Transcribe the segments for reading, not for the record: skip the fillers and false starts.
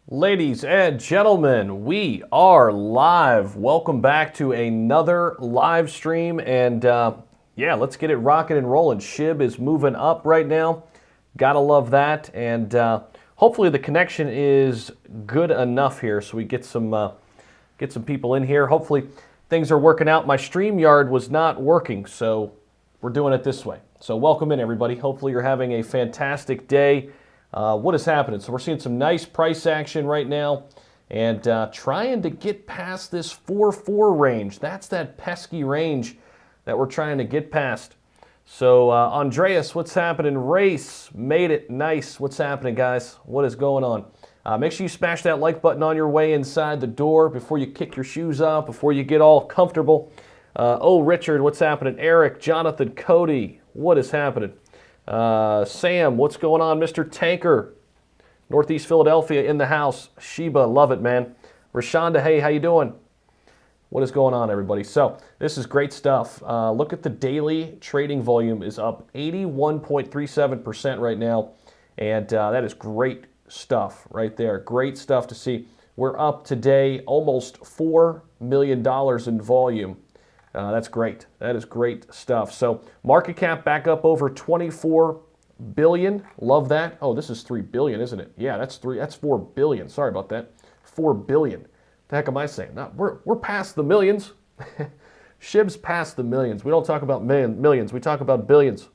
Ladies and gentlemen, we are live. Welcome back to another live stream. And yeah, let's get it rocking and rolling. Shib is moving up right now. Gotta love that. And hopefully the connection is good enough here so we get some people in here. Hopefully things are working out. My StreamYard was not working, so we're doing it this way. So welcome in, everybody. Hopefully you're having a fantastic day. What is happening? So we're seeing some nice price action right now and trying to get past this 4-4 range. That's that pesky range that we're trying to get past. So Andreas, what's happening? Race, made it. Nice. What's happening, guys? What is going on? Make sure you smash that like button on your way inside the door before you kick your shoes off, before you get all comfortable. Oh, Richard, what's happening? Eric, Jonathan, Cody, what is happening? Sam, what's going on? Mr. Tanker, Northeast Philadelphia in the house. Shiba, love it, man. Rashonda, hey, how you doing? What is going on, everybody? So this is great stuff. Look at the daily trading volume is up 81.37% right now, and that is great stuff right there. Great stuff to see. We're up today almost $4 million in volume. That's great. That is great stuff. So market cap back up over 24 billion. Love that. Oh, this is 3 billion, isn't it? Yeah, that's 4 billion. Sorry about that. 4 billion. The heck am I saying? No, we're past the millions. Shib's past the millions. We don't talk about millions. We talk about billions.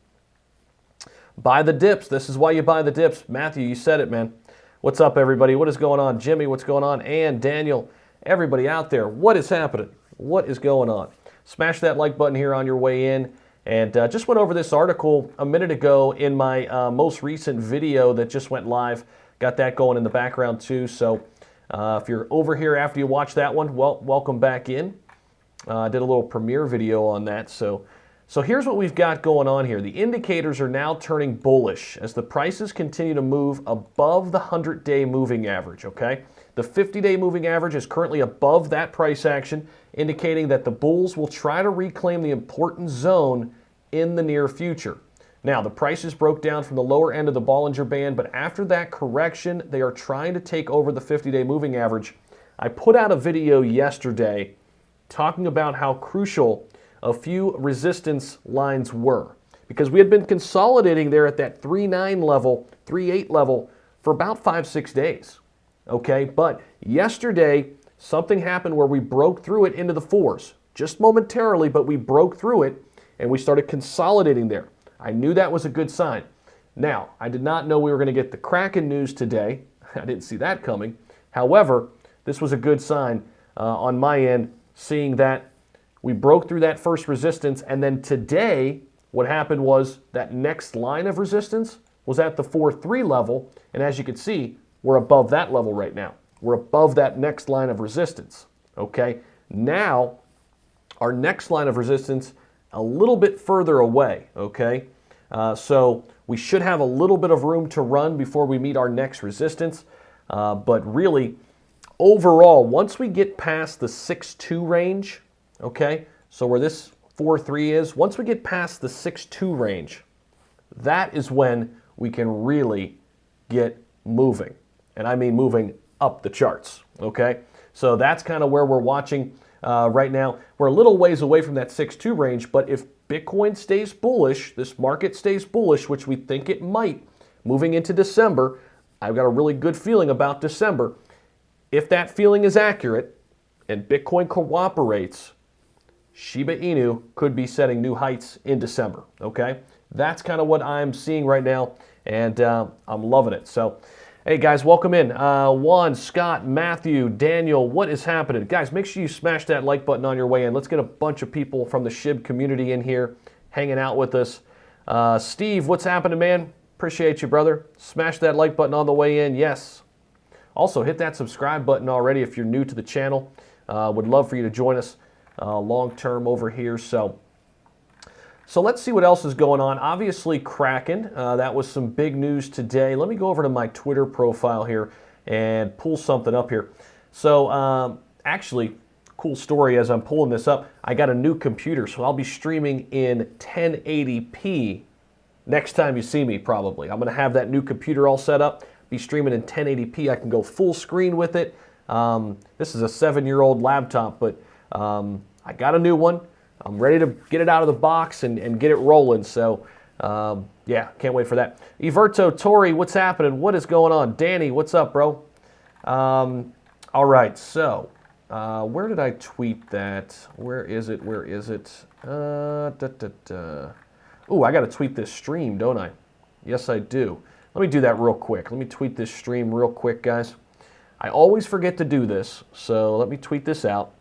Buy the dips. This is why you buy the dips. Matthew, you said it, man. What's up, everybody? What is going on? Jimmy, what's going on? And Daniel, everybody out there, what is happening? What is going on? Smash that like button here on your way in. And just went over this article a minute ago in my most recent video that just went live. Got that going in the background too. So if you're over here after you watch that one, well, welcome back in. I did a little premiere video on that. So here's what we've got going on here. The indicators are now turning bullish as the prices continue to move above the 100-day moving average, okay? The 50-day moving average is currently above that price action, indicating that the bulls will try to reclaim the important zone in the near future. Now, the prices broke down from the lower end of the Bollinger Band, but after that correction, they are trying to take over the 50-day moving average. I put out a video yesterday talking about how crucial a few resistance lines were, because we had been consolidating there at that 3.9 level, 3.8 level for about 5-6 days. Okay, but yesterday something happened where we broke through it into the fours, just momentarily, but we broke through it and we started consolidating there. I knew that was a good sign. Now, I did not know we were going to get the Kraken news today. I didn't see that coming. However, this was a good sign on my end, seeing that we broke through that first resistance, and then today what happened was that next line of resistance was at the 4.3 level, and as you can see, we're above that level right now. We're above that next line of resistance, okay? Now, our next line of resistance, a little bit further away, okay? So we should have a little bit of room to run before we meet our next resistance. But really, overall, once we get past the 6.2 range, okay? So where this 4.3 is, once we get past the 6.2 range, that is when we can really get moving. And I mean moving up the charts, okay? So that's kind of where we're watching right now. We're a little ways away from that 6.2 range, but if Bitcoin stays bullish, this market stays bullish, which we think it might, moving into December, I've got a really good feeling about December. If that feeling is accurate and Bitcoin cooperates, Shiba Inu could be setting new heights in December, okay? That's kind of what I'm seeing right now, and I'm loving it. So, hey guys, welcome in. Juan, Scott, Matthew, Daniel, what is happening? Guys, make sure you smash that like button on your way in. Let's get a bunch of people from the SHIB community in here hanging out with us. Steve, what's happening, man? Appreciate you, brother. Smash that like button on the way in, yes. Also, hit that subscribe button already if you're new to the channel. Would love for you to join us long term over here. So let's see what else is going on. Obviously, Kraken, that was some big news today. Let me go over to my Twitter profile here and pull something up here. So actually, cool story as I'm pulling this up. I got a new computer, so I'll be streaming in 1080p next time you see me, probably. I'm going to have that new computer all set up. be streaming in 1080p. I can go full screen with it. This is a 7-year-old laptop, but I got a new one. I'm ready to get it out of the box and get it rolling. So, yeah, can't wait for that. Everto, Tori, what's happening? What is going on? Danny, what's up, bro? All right, so where did I tweet that? Where is it? Where is it? Ooh, I got to tweet this stream, don't I? Yes, I do. Let me do that real quick. Let me tweet this stream real quick, guys. I always forget to do this, so let me tweet this out.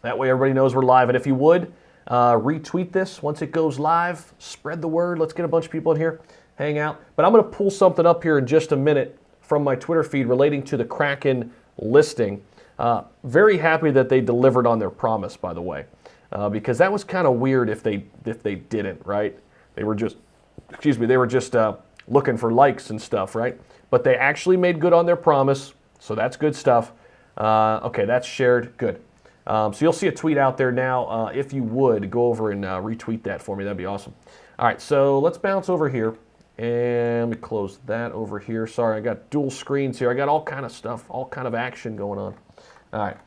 That way everybody knows we're live. And if you would, retweet this once it goes live. Spread the word. Let's get a bunch of people in here, hang out. But I'm going to pull something up here in just a minute from my Twitter feed relating to the Kraken listing. Very happy that they delivered on their promise, by the way, because that was kind of weird if they didn't, right? They were just, excuse me, they were just looking for likes and stuff, right? But they actually made good on their promise, so that's good stuff. Okay, that's shared. Good. So you'll see a tweet out there now. If you would, go over and retweet that for me. That'd be awesome. All right, so let's bounce over here. And let me close that over here. Sorry, I got dual screens here. I got all kind of stuff, all kind of action going on. All right,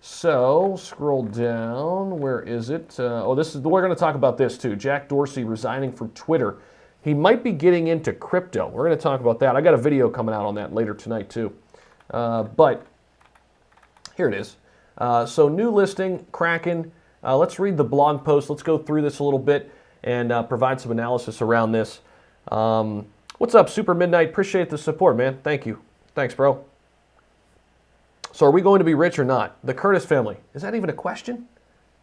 so scroll down. Where is it? Oh, this is, we're going to talk about this too. Jack Dorsey resigning from Twitter. He might be getting into crypto. We're going to talk about that. I got a video coming out on that later tonight too. But here it is. So new listing, Kraken. Let's read the blog post. Let's go through this a little bit and provide some analysis around this. What's up, Super Midnight? Appreciate the support, man. Thank you. Thanks, bro. So are we going to be rich or not? The Curtis family. Is that even a question?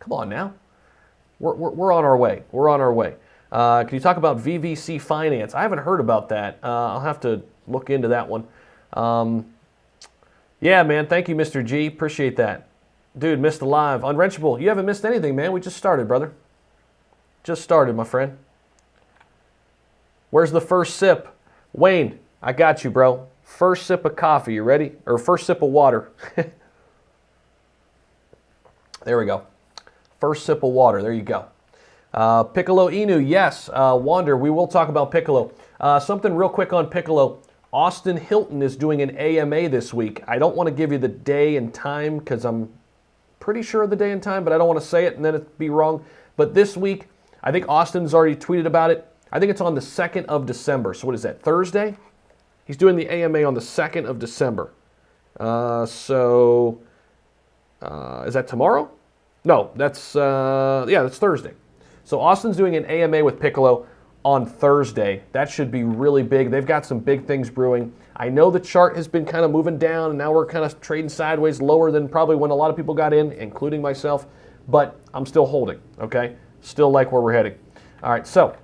Come on now. We're on our way. We're on our way. Can you talk about VVC finance? I haven't heard about that. I'll have to look into that one. Yeah, man. Thank you, Mr. G. Appreciate that. Dude, missed the live. Unwrenchable. You haven't missed anything, man. We just started, brother. Just started, my friend. Where's the first sip? Wayne, I got you, bro. First sip of coffee. You ready? Or first sip of water. There we go. First sip of water. There you go. Piccolo Inu, yes. Wander, we will talk about Piccolo. Something real quick on Piccolo. Austin Hilton is doing an AMA this week. I don't want to give you the day and time because I'm pretty sure of the day and time, but I don't want to say it and then it'd be wrong. But this week, I think Austin's already tweeted about it. I think it's on the 2nd of December. So what is that, Thursday? He's doing the AMA on the 2nd of December. Is that tomorrow? No, that's Thursday. So Austin's doing an AMA with Piccolo on Thursday. That should be really big. They've got some big things brewing. I know the chart has been kind of moving down, and now we're kind of trading sideways, lower than probably when a lot of people got in, including myself. But I'm still holding, okay? Still like where we're heading. All right, so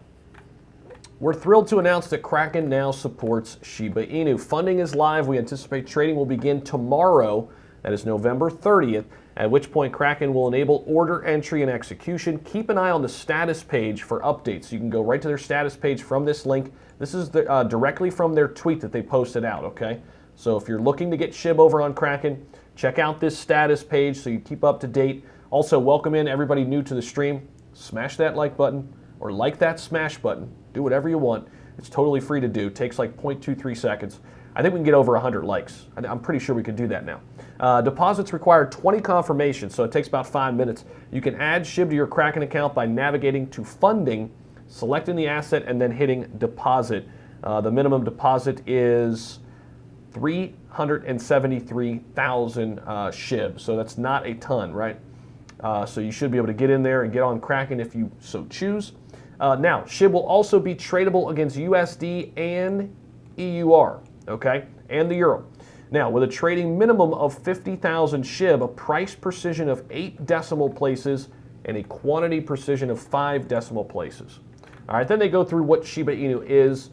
we're thrilled to announce that Kraken now supports Shiba Inu. Funding is live. We anticipate trading will begin tomorrow. That is November 30th, at which point Kraken will enable order entry and execution. Keep an eye on the status page for updates. You can go right to their status page from this link. This is directly from their tweet that they posted out, okay? So if you're looking to get SHIB over on Kraken, check out this status page so you keep up to date. Also, welcome in everybody new to the stream. Smash that like button or like that smash button. Do whatever you want. It's totally free to do. It takes like 0.23 seconds. I think we can get over 100 likes. I'm pretty sure we can do that now. Deposits require 20 confirmations, so it takes about 5 minutes. You can add SHIB to your Kraken account by navigating to funding, selecting the asset, and then hitting deposit. The minimum deposit is 373,000 SHIB, so that's not a ton, right? So you should be able to get in there and get on Kraken if you so choose. Now, SHIB will also be tradable against USD and EUR, okay, and the Euro. Now, with a trading minimum of 50,000 SHIB, a price precision of 8 decimal places, and a quantity precision of 5 decimal places. All right, then they go through what Shiba Inu is.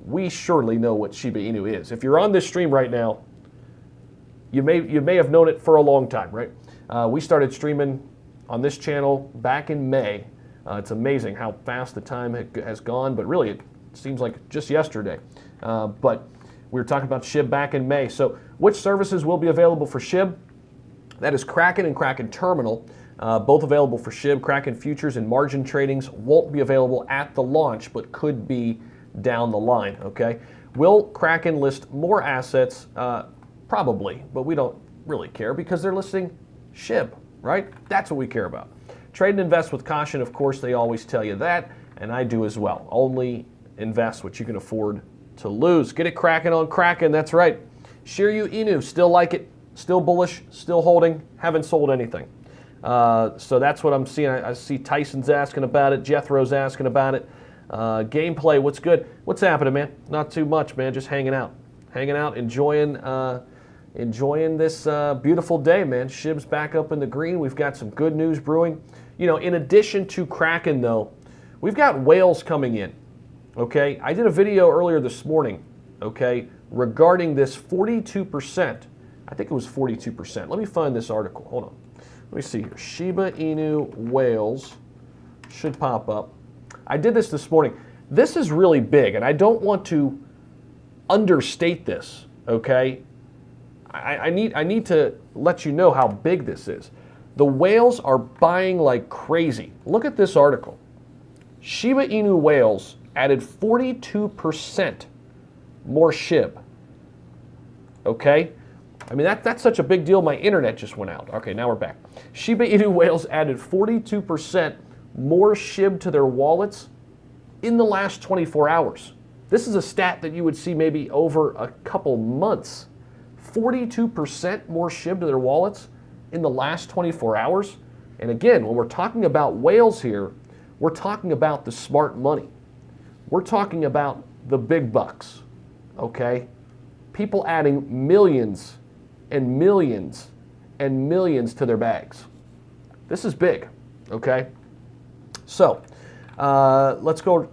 We surely know what Shiba Inu is. If you're on this stream right now, you may have known it for a long time, right? We started streaming on this channel back in May. It's amazing how fast the time has gone, but really it seems like just yesterday. But we were talking about SHIB back in May. So which services will be available for SHIB? That is Kraken and Kraken Terminal, both available for SHIB. Kraken Futures and Margin Tradings won't be available at the launch, but could be down the line, okay? Will Kraken list more assets? Probably, but we don't really care because they're listing SHIB, right? That's what we care about. Trade and invest with caution, of course, they always tell you that, and I do as well. Only invest what you can afford to lose. Get it Kraken on Kraken, that's right. Shiryu Inu, still like it, still bullish, still holding, haven't sold anything. So that's what I'm seeing. I see Tyson's asking about it, Jethro's asking about it. Gameplay, what's good? What's happening, man? Not too much, man, just hanging out. Hanging out, enjoying this beautiful day, man. SHIB's back up in the green. We've got some good news brewing. You know, in addition to Kraken, though, we've got whales coming in, okay? I did a video earlier this morning, okay, regarding this 42%. I think it was 42%. Let me find this article. Hold on. Let me see here. Shiba Inu whales should pop up. I did this morning. This is really big, and I don't want to understate this, okay? I need to let you know how big this is. The whales are buying like crazy. Look at this article. Shiba Inu whales added 42% more SHIB. Okay? I mean, that's such a big deal, my internet just went out. Okay, now we're back. Shiba Inu whales added 42% more SHIB to their wallets in the last 24 hours. This is a stat that you would see maybe over a couple months. 42% more SHIB to their wallets in the last 24 hours. And again, when we're talking about whales here, we're talking about the smart money. We're talking about the big bucks, okay? People adding millions and millions and millions to their bags. This is big, okay? So, let's go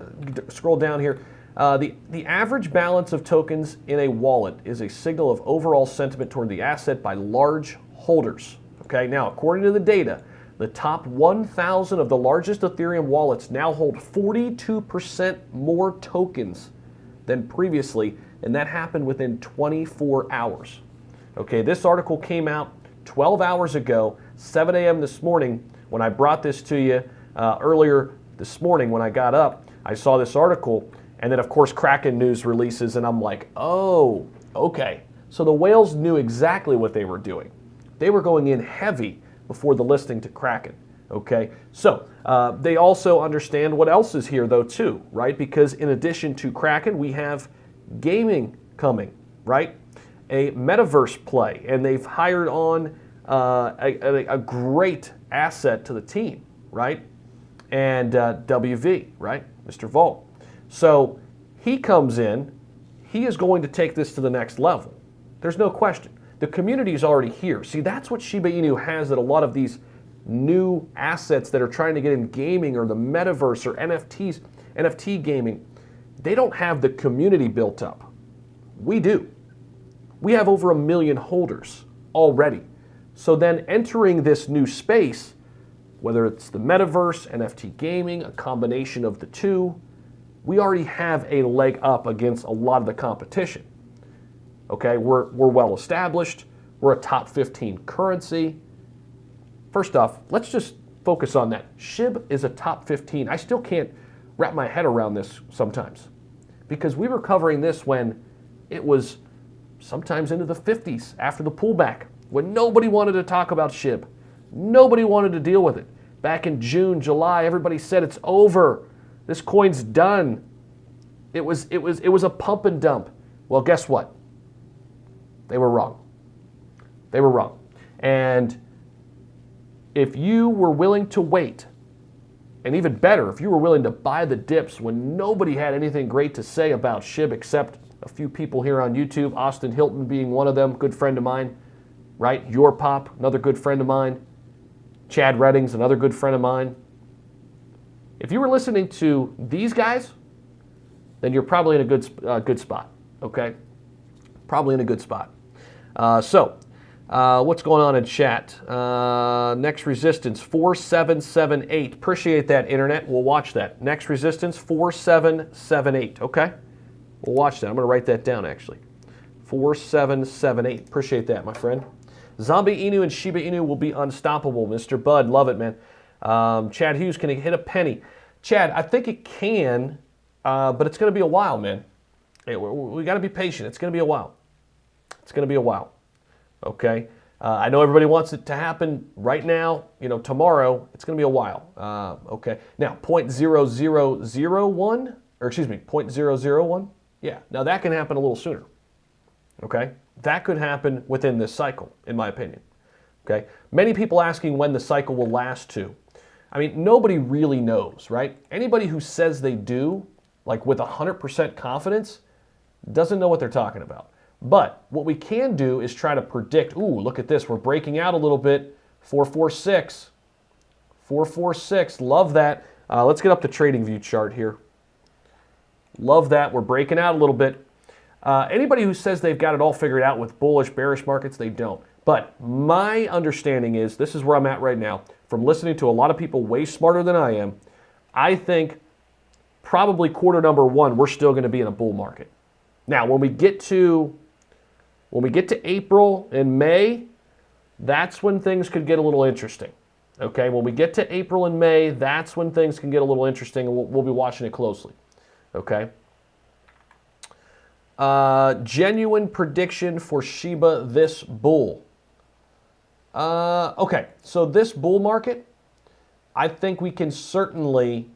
scroll down here. The average balance of tokens in a wallet is a signal of overall sentiment toward the asset by large holders. Okay, now according to the data, the top 1,000 of the largest Ethereum wallets now hold 42% more tokens than previously, and that happened within 24 hours. Okay, this article came out 12 hours ago, 7 a.m. this morning. When I brought this to you earlier this morning when I got up, I saw this article. And then, of course, Kraken news releases, and I'm like, oh, okay. So the whales knew exactly what they were doing. They were going in heavy before the listing to Kraken, okay? So they also understand what else is here, though, too, right? Because in addition to Kraken, we have gaming coming, right? A metaverse play, and they've hired on a great asset to the team, right? And WV, right? Mr. Volt. So he comes in, he is going to take this to the next level. There's no question. The community is already here. See, that's what Shiba Inu has that a lot of these new assets that are trying to get in gaming or the metaverse or NFTs, NFT gaming, they don't have the community built up. We do. We have over 1 million holders already. So then entering this new space, whether it's the metaverse, NFT gaming, a combination of the two, we already have a leg up against a lot of the competition. Okay, we're well established. We're a top 15 currency. First off, let's just focus on that. SHIB is a top 15. I still can't wrap my head around this sometimes because we were covering this when it was sometimes into the 50s after the pullback, when nobody wanted to talk about SHIB. Nobody wanted to deal with it. Back in June, July, everybody said it's over. This coin's done. It was a pump and dump. Well, guess what? They were wrong. They were wrong. And if you were willing to wait, and even better, if you were willing to buy the dips when nobody had anything great to say about SHIB except a few people here on YouTube, Austin Hilton being one of them, good friend of mine, right? Your Pop, another good friend of mine. Chad Redding's another good friend of mine. If you were listening to these guys, then you're probably in a good spot, okay? Probably in a good spot. What's going on in chat? Next resistance, 4778. Appreciate that, internet. We'll watch that. Next resistance, 4778, okay? We'll watch that. I'm going to write that down, actually. 4778. Appreciate that, my friend. Zombie Inu and Shiba Inu will be unstoppable. Mr. Bud, love it, man. Chad Hughes, can it hit a penny? Chad, I think it can, but it's going to be a while, man. Hey, we got to be patient. It's going to be a while. It's going to be a while. Okay? I know everybody wants it to happen right now, tomorrow. It's going to be a while. Okay. Now, 0.0001, or excuse me, 0.001. Yeah. Now, that can happen a little sooner. Okay? That could happen within this cycle, in my opinion. Okay? Many people asking when the cycle will last to. I mean, nobody really knows, right? Anybody who says they do, like with 100% confidence, doesn't know what they're talking about. But what we can do is try to predict, ooh, look at this, we're breaking out a little bit, 446, 446, love that. Let's get up the trading view chart here. Love that, we're breaking out a little bit. Anybody who says they've got it all figured out with bullish, bearish markets, they don't. But my understanding is, this is where I'm at right now, from listening to a lot of people way smarter than I am, I think probably quarter number one, we're still going to be in a bull market. Now, when we get to April and May, that's when things could get a little interesting. Okay, when we get to April and May, that's when things can get a little interesting, and we'll be watching it closely. Okay. Genuine prediction for Shiba this bull. Okay, so this bull market, I think we can certainly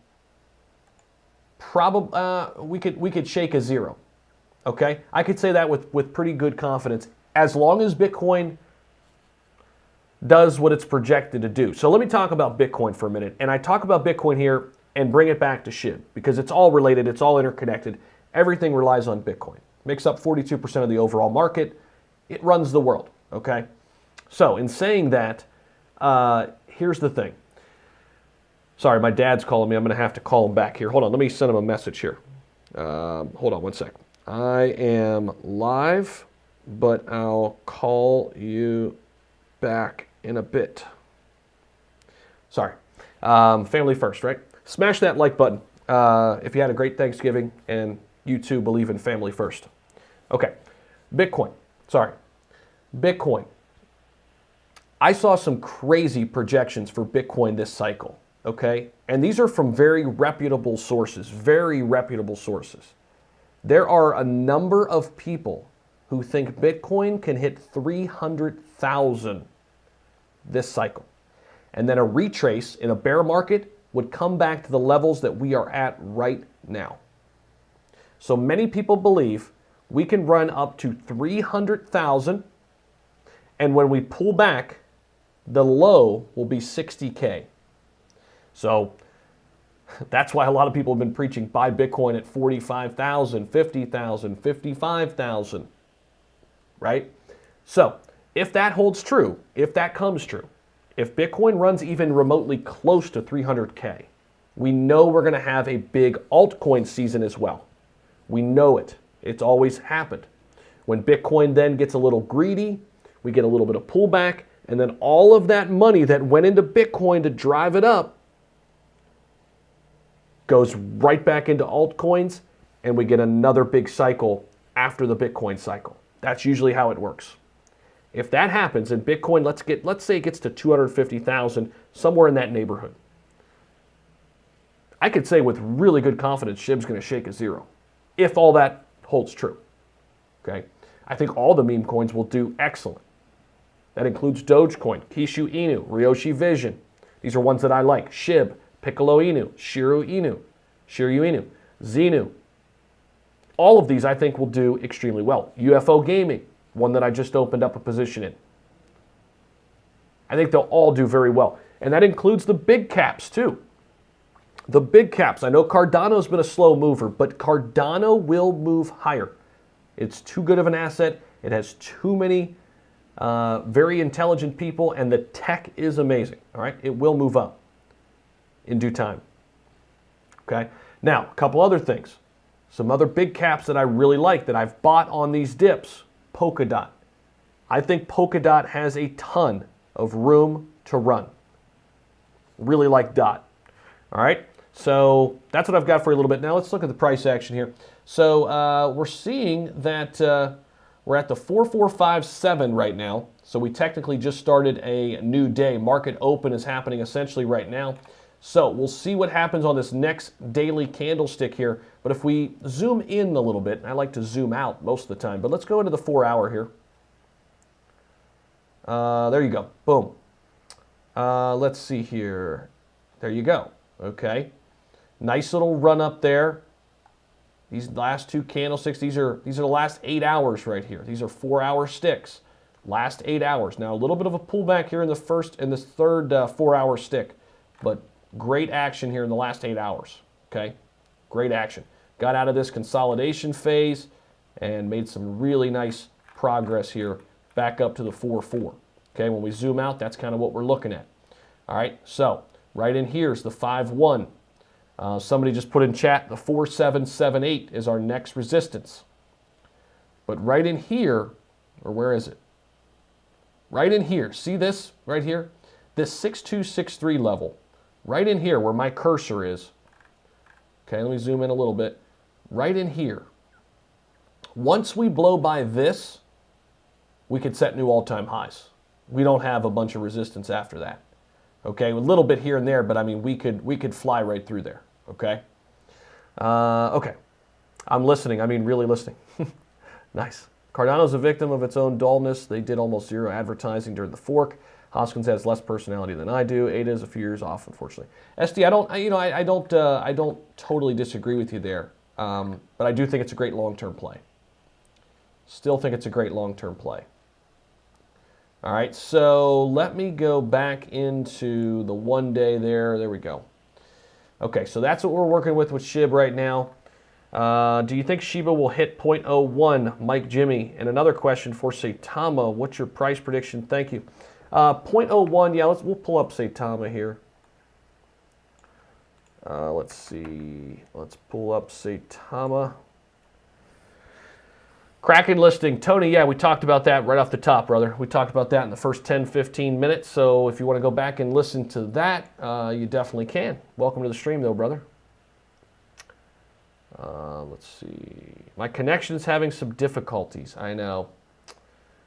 we could shake a zero. Okay, I could say that with pretty good confidence, as long as Bitcoin does what it's projected to do. So let me talk about Bitcoin for a minute, and I talk about Bitcoin here and bring it back to SHIB, because it's all related, it's all interconnected. Everything relies on Bitcoin. Makes up 42% of the overall market. It runs the world, okay? So in saying that, here's the thing. Sorry, my dad's calling me. I'm going to have to call him back here. Hold on, let me send him a message here. Hold on one sec. I am live, but I'll call you back in a bit. Sorry. Family first, right? Smash that like button if you had a great Thanksgiving and you too believe in family first. Okay. Bitcoin. Sorry. Bitcoin. I saw some crazy projections for Bitcoin this cycle, okay? And these are from very reputable sources, very reputable sources. There are a number of people who think Bitcoin can hit 300,000 this cycle. And then a retrace in a bear market would come back to the levels that we are at right now. So many people believe we can run up to 300,000, and when we pull back, the low will be 60K. So that's why a lot of people have been preaching buy Bitcoin at 45,000, 50,000, 55,000, right? So if that holds true, if that comes true, if Bitcoin runs even remotely close to 300K, we know we're going to have a big altcoin season as well. We know it. It's always happened. When Bitcoin then gets a little greedy, we get a little bit of pullback, and then all of that money that went into Bitcoin to drive it up goes right back into altcoins, and we get another big cycle after the Bitcoin cycle. That's usually how it works. If that happens, and Bitcoin, let's say it gets to 250,000, somewhere in that neighborhood, I could say with really good confidence SHIB's going to shake a zero, if all that holds true. Okay, I think all the meme coins will do excellent. That includes Dogecoin, Kishu Inu, Ryoshi Vision. These are ones that I like. SHIB, Piccolo Inu, Shiryu Inu, Xenu. All of these I think will do extremely well. UFO Gaming, one that I just opened up a position in. I think they'll all do very well. And that includes the big caps too. The big caps. I know Cardano's been a slow mover, but Cardano will move higher. It's too good of an asset. It has too many very intelligent people, and the tech is amazing. All right, it will move up in due time. Okay, now a couple other things. Some other big caps that I really like that I've bought on these dips. Polkadot. I think Polkadot has a ton of room to run. Really like DOT. All right, so that's what I've got for you a little bit. Now let's look at the price action here. So we're seeing that we're at the 4457 right now. So we technically just started a new day. Market open is happening essentially right now. So we'll see what happens on this next daily candlestick here. But if we zoom in a little bit, I like to zoom out most of the time, but let's go into the 4 hour here. There you go. Boom. Let's see here. There you go. Okay. Nice little run up there. These last two candlesticks, these are the last 8 hours right here. These are 4 hour sticks. Last 8 hours. Now a little bit of a pullback here in the third 4 hour stick, but great action here in the last 8 hours. Okay. Great action. Got out of this consolidation phase and made some really nice progress here back up to the 4-4. Okay, when we zoom out, that's kind of what we're looking at. All right, so right in here is the 5-1. Somebody just put in chat the 4-7-7-8 is our next resistance. But right in here, or where is it? Right in here, see this right here? This 6-2-6-3 level, right in here where my cursor is. Okay, let me zoom in a little bit. Right in here. Once we blow by this, we could set new all-time highs. We don't have a bunch of resistance after that. Okay, a little bit here and there, but I mean, we could fly right through there. Okay. Okay. I'm listening. I mean, really listening. Nice. Cardano's a victim of its own dullness. They did almost zero advertising during the fork. Hoskins has less personality than I do. Ada is a few years off, unfortunately. SD, I don't totally disagree with you there, but I do think it's a great long-term play. Still think it's a great long-term play. All right, so let me go back into the 1 day there. There we go. Okay, so that's what we're working with SHIB right now. Do you think Shiba will hit 0.01, Mike Jimmy? And another question for Saitama. What's your price prediction? Thank you. 0.01, yeah, we'll pull up Saitama here. Let's see. Let's pull up Saitama. Kraken listing. Tony, yeah, we talked about that right off the top, brother. We talked about that in the first 10, 15 minutes. So if you want to go back and listen to that, you definitely can. Welcome to the stream, though, brother. Let's see. My connection's having some difficulties. I know.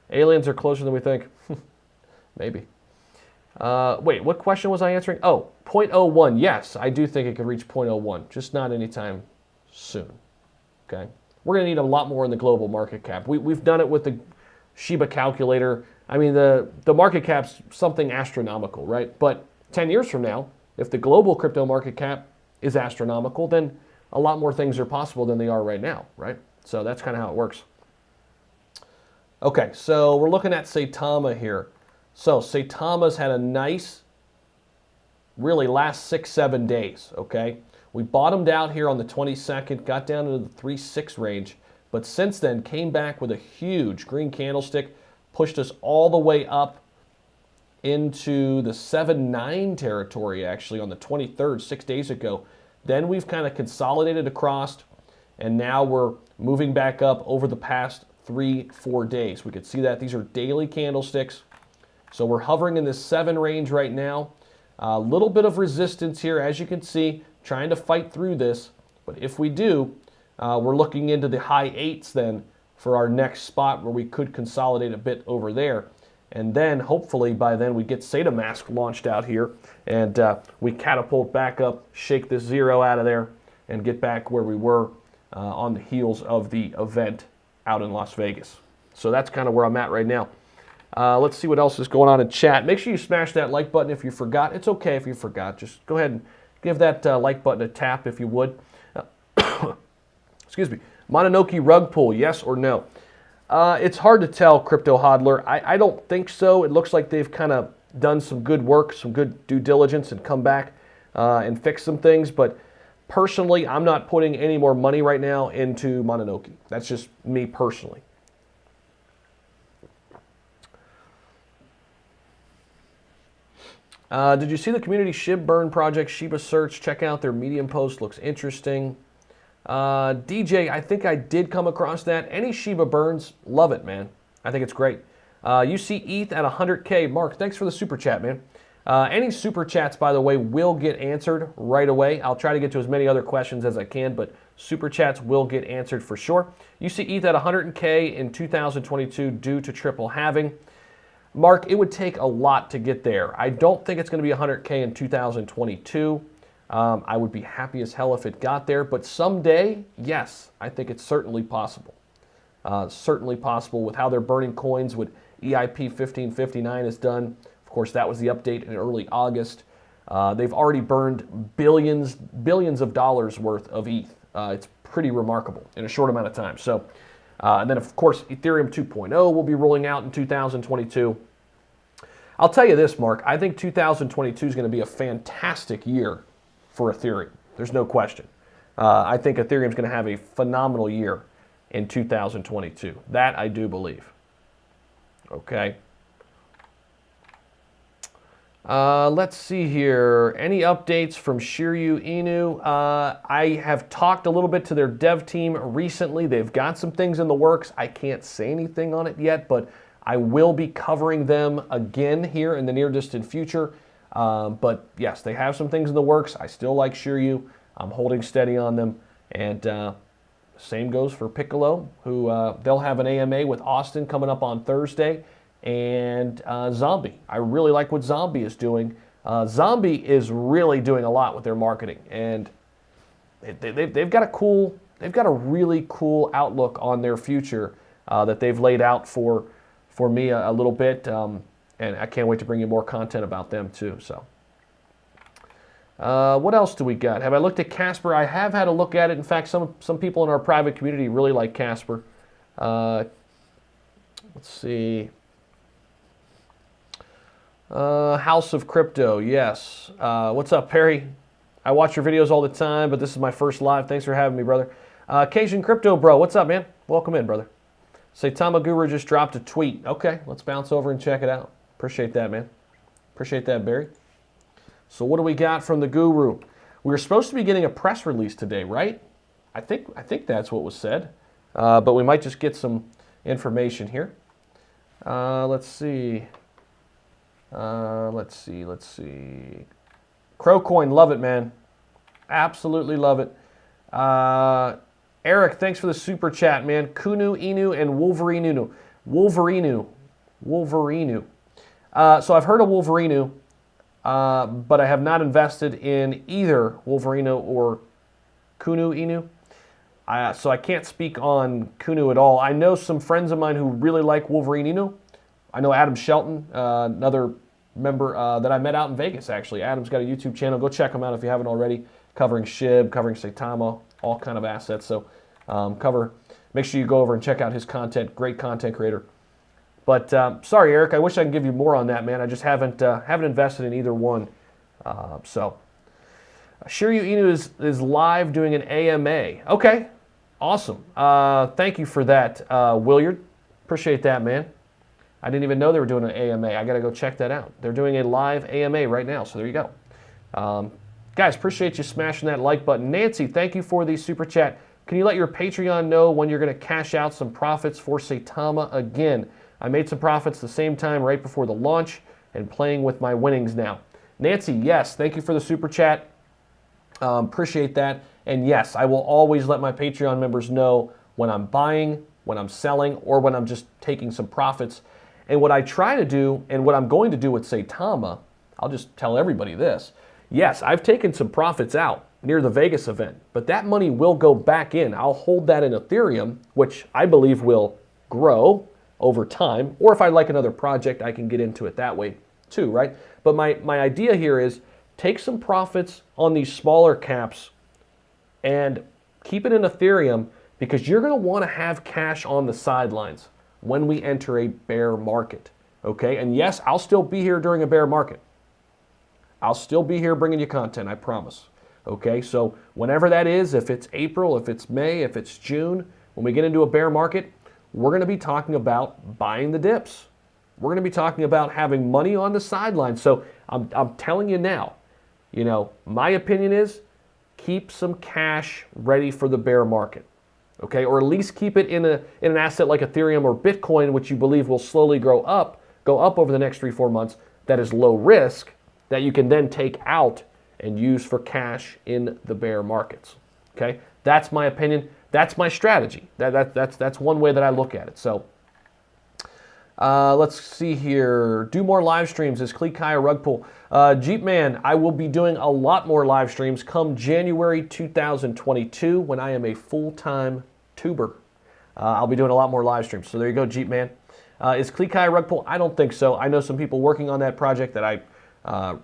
Aliens are closer than we think. Maybe. Wait, what question was I answering? Oh, 0.01. Yes, I do think it could reach 0.01, just not anytime soon. Okay. We're going to need a lot more in the global market cap. We've done it with the Shiba calculator. I mean, the market cap's something astronomical, right? But 10 years from now, if the global crypto market cap is astronomical, then a lot more things are possible than they are right now, right? So that's kind of how it works. Okay, so we're looking at Saitama here. So Saitama's had a nice, really last 6-7 days, okay? We bottomed out here on the 22nd, got down into the 3.6 range, but since then came back with a huge green candlestick, pushed us all the way up into the 7.9 territory actually on the 23rd, 6 days ago. Then we've kind of consolidated across, and now we're moving back up over the past 3-4 days. We could see that these are daily candlesticks. So we're hovering in this 7 range right now. A little bit of resistance here, as you can see, trying to fight through this. But if we do, we're looking into the high 8s then for our next spot where we could consolidate a bit over there. And then hopefully by then we get SATA Mask launched out here and we catapult back up, shake this zero out of there, and get back where we were on the heels of the event out in Las Vegas. So that's kind of where I'm at right now. Let's see what else is going on in chat. Make sure you smash that like button if you forgot. It's okay if you forgot. Just go ahead and give that like button a tap if you would. Excuse me. Mononoke rug pull, yes or no? It's hard to tell, Crypto Hodler. I don't think so. It looks like they've kind of done some good work, some good due diligence, and come back and fix some things. But personally, I'm not putting any more money right now into Mononoke. That's just me personally. Did you see the community SHIB burn project, Shiba Search? Check out their Medium post. Looks interesting. DJ, I think I did come across that. Any Shiba burns, love it, man. I think it's great. You see ETH at 100K. Mark, thanks for the super chat, man. Any super chats, by the way, will get answered right away. I'll try to get to as many other questions as I can, but super chats will get answered for sure. You see ETH at 100K in 2022 due to triple halving. Mark, it would take a lot to get there. I don't think it's going to be 100K in 2022. I would be happy as hell if it got there, but someday, yes, I think it's certainly possible. Certainly possible with how they're burning coins, what EIP 1559 has done. Of course, that was the update in early August. They've already burned billions of dollars worth of ETH. It's pretty remarkable in a short amount of time. So, and then of course, Ethereum 2.0 will be rolling out in 2022. I'll tell you this, Mark, I think 2022 is going to be a fantastic year for Ethereum. There's no question. I think Ethereum is going to have a phenomenal year in 2022. That I do believe. Okay. Let's see here. Any updates from Shiryu Inu? I have talked a little bit to their dev team recently. They've got some things in the works. I can't say anything on it yet, but I will be covering them again here in the near distant future. But yes, they have some things in the works. I still like Shiryu. I'm holding steady on them. And same goes for Piccolo, who they'll have an AMA with Austin coming up on Thursday. And Zombie. I really like what Zombie is doing. Zombie is really doing a lot with their marketing. And they've got a really cool outlook on their future that they've laid out for me a little bit, and I can't wait to bring you more content about them too. So, what else do we got? Have I looked at Casper? I have had a look at it. In fact, some people in our private community really like Casper. Let's see. House of Crypto, yes. What's up, Perry? I watch your videos all the time, but this is my first live. Thanks for having me, brother. Cajun Crypto, bro. What's up, man? Welcome in, brother. Saitama Guru just dropped a tweet. Okay, let's bounce over and check it out. Appreciate that, man. Appreciate that, Barry. So what do we got from the Guru? We were supposed to be getting a press release today, right? I think that's what was said. But we might just get some information here. Let's see. Let's see. Crowcoin, love it, man. Absolutely love it. Eric, thanks for the super chat, man. Kunu Inu and Wolverine Wolverine. So I've heard of Wolverine, but I have not invested in either Wolverine or Kunu Inu. So I can't speak on Kunu at all. I know some friends of mine who really like Wolverine Inu. I know Adam Shelton, another member that I met out in Vegas, actually. Adam's got a YouTube channel. Go check him out if you haven't already. Covering SHIB, covering Saitama, all kind of assets. So make sure you go over and check out his content. Great content creator. But sorry, Eric, I wish I could give you more on that, man. I just haven't invested in either one. So Shiryu Inu is live doing an AMA. Okay, awesome. Thank you for that, Williard. Appreciate that, man. I didn't even know they were doing an AMA. I got to go check that out. They're doing a live AMA right now, so there you go. Guys, appreciate you smashing that like button. Nancy, thank you for the super chat. Can you let your Patreon know when you're going to cash out some profits for Saitama again? I made some profits the same time right before the launch and playing with my winnings now. Nancy, yes, thank you for the super chat. Appreciate that. And yes, I will always let my Patreon members know when I'm buying, when I'm selling, or when I'm just taking some profits. And what I try to do, and what I'm going to do with Saitama, I'll just tell everybody this. Yes, I've taken some profits out near the Vegas event, but that money will go back in. I'll hold that in Ethereum, which I believe will grow over time. Or if I like another project, I can get into it that way too, right? But my idea here is take some profits on these smaller caps and keep it in Ethereum, because you're going to want to have cash on the sidelines when we enter a bear market, okay? And yes, I'll still be here during a bear market. I'll still be here bringing you content, I promise, okay? So whenever that is, if it's April, if it's May, if it's June, when we get into a bear market, we're going to be talking about buying the dips. We're going to be talking about having money on the sidelines. So I'm telling you now, you know, my opinion is keep some cash ready for the bear market. Okay, or at least keep it in an asset like Ethereum or Bitcoin, which you believe will slowly go up over the next 3-4 months, that is low risk, that you can then take out and use for cash in the bear markets. Okay, that's my opinion. That's my strategy. That's one way that I look at it. So Let's see here. Do more live streams. Is Klekai a rug pull? Jeep Man, I will be doing a lot more live streams come January 2022 when I am a full-time tuber. I'll be doing a lot more live streams. So there you go, Jeep Man. Is Klekai a rug pull? I don't think so. I know some people working on that project that I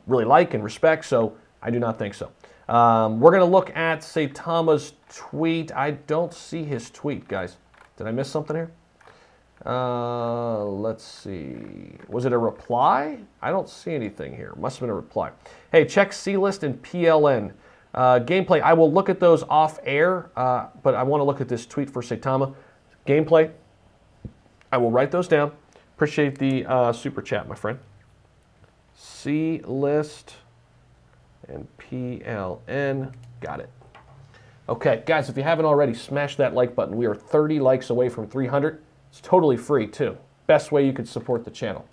really like and respect, so I do not think so. We're going to look at Saitama's tweet. I don't see his tweet, guys. Did I miss something here? Let's see. Was it a reply? I don't see anything here. Must have been a reply. Hey, check C-List and PLN. Gameplay, I will look at those off air, but I want to look at this tweet for Saitama. Gameplay, I will write those down. Appreciate the super chat, my friend. C-List and PLN. Got it. Okay, guys, if you haven't already, smash that like button. We are 30 likes away from 300. It's totally free, too. Best way you could support the channel.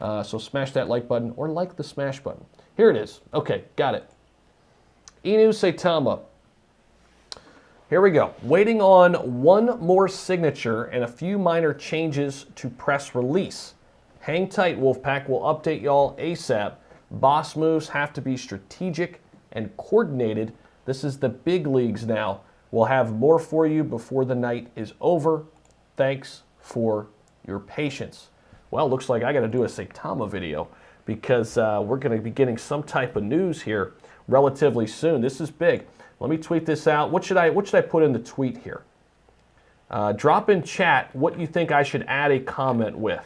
So smash that like button or like the smash button. Here it is. Okay, got it. Inu Saitama. Here we go. Waiting on one more signature and a few minor changes to press release. Hang tight, Wolfpack. We'll update y'all ASAP. Boss moves have to be strategic and coordinated. This is the big leagues now. We'll have more for you before the night is over. Thanks for your patience. Well, looks like I got to do a Saitama video because we're going to be getting some type of news here relatively soon. This is big. Let me tweet this out. What should I put in the tweet here? Drop in chat what you think I should add a comment with.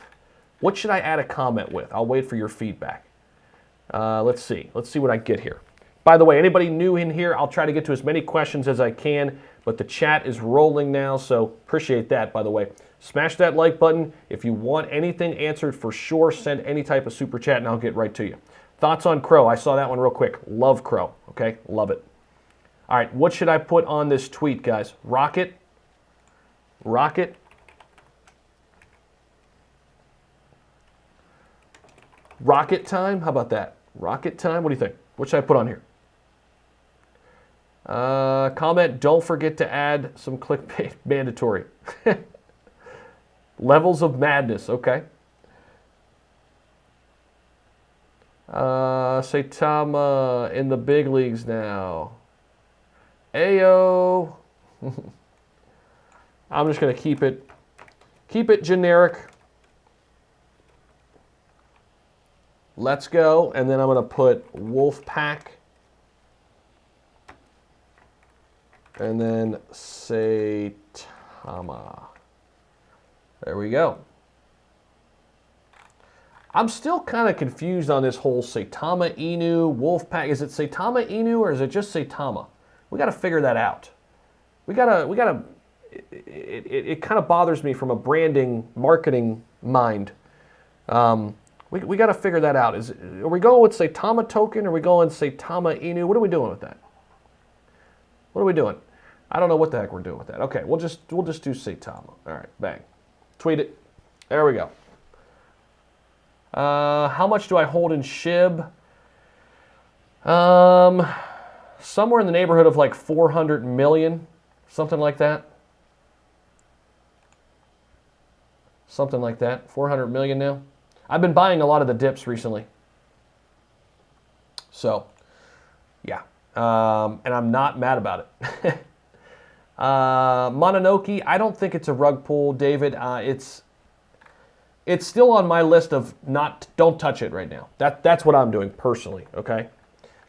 What should I add a comment with? I'll wait for your feedback. Let's see. Let's see what I get here. By the way, anybody new in here, I'll try to get to as many questions as I can, but the chat is rolling now, so appreciate that, by the way. Smash that like button. If you want anything answered, for sure, send any type of super chat, and I'll get right to you. Thoughts on Crow? I saw that one real quick. Love Crow, okay? Love it. All right, what should I put on this tweet, guys? Rocket? Rocket? Rocket time? How about that? Rocket time? What do you think? What should I put on here? Comment, don't forget to add some clickbait mandatory. Levels of madness, okay. Saitama in the big leagues now. Ayo. I'm just going to keep it generic. Let's go. And then I'm going to put Wolfpack. And then Saitama. There we go. I'm still kind of confused on this whole Saitama Inu, Wolfpack. Is it Saitama Inu or is it just Saitama? We got to figure that out. We gotta. It kind of bothers me from a branding, marketing mind. We got to figure that out. Are we going with Saitama token? Or are we going Saitama Inu? What are we doing with that? What are we doing? I don't know what the heck we're doing with that. Okay, we'll just do Saitama. All right, bang. Tweet it. There we go. How much do I hold in SHIB? Somewhere in the neighborhood of like 400 million, something like that. Something like that. 400 million now. I've been buying a lot of the dips recently. So, yeah. And I'm not mad about it. Mononoke, I don't think it's a rug pull, David. It's still on my list of don't touch it right now. That's what I'm doing personally, okay?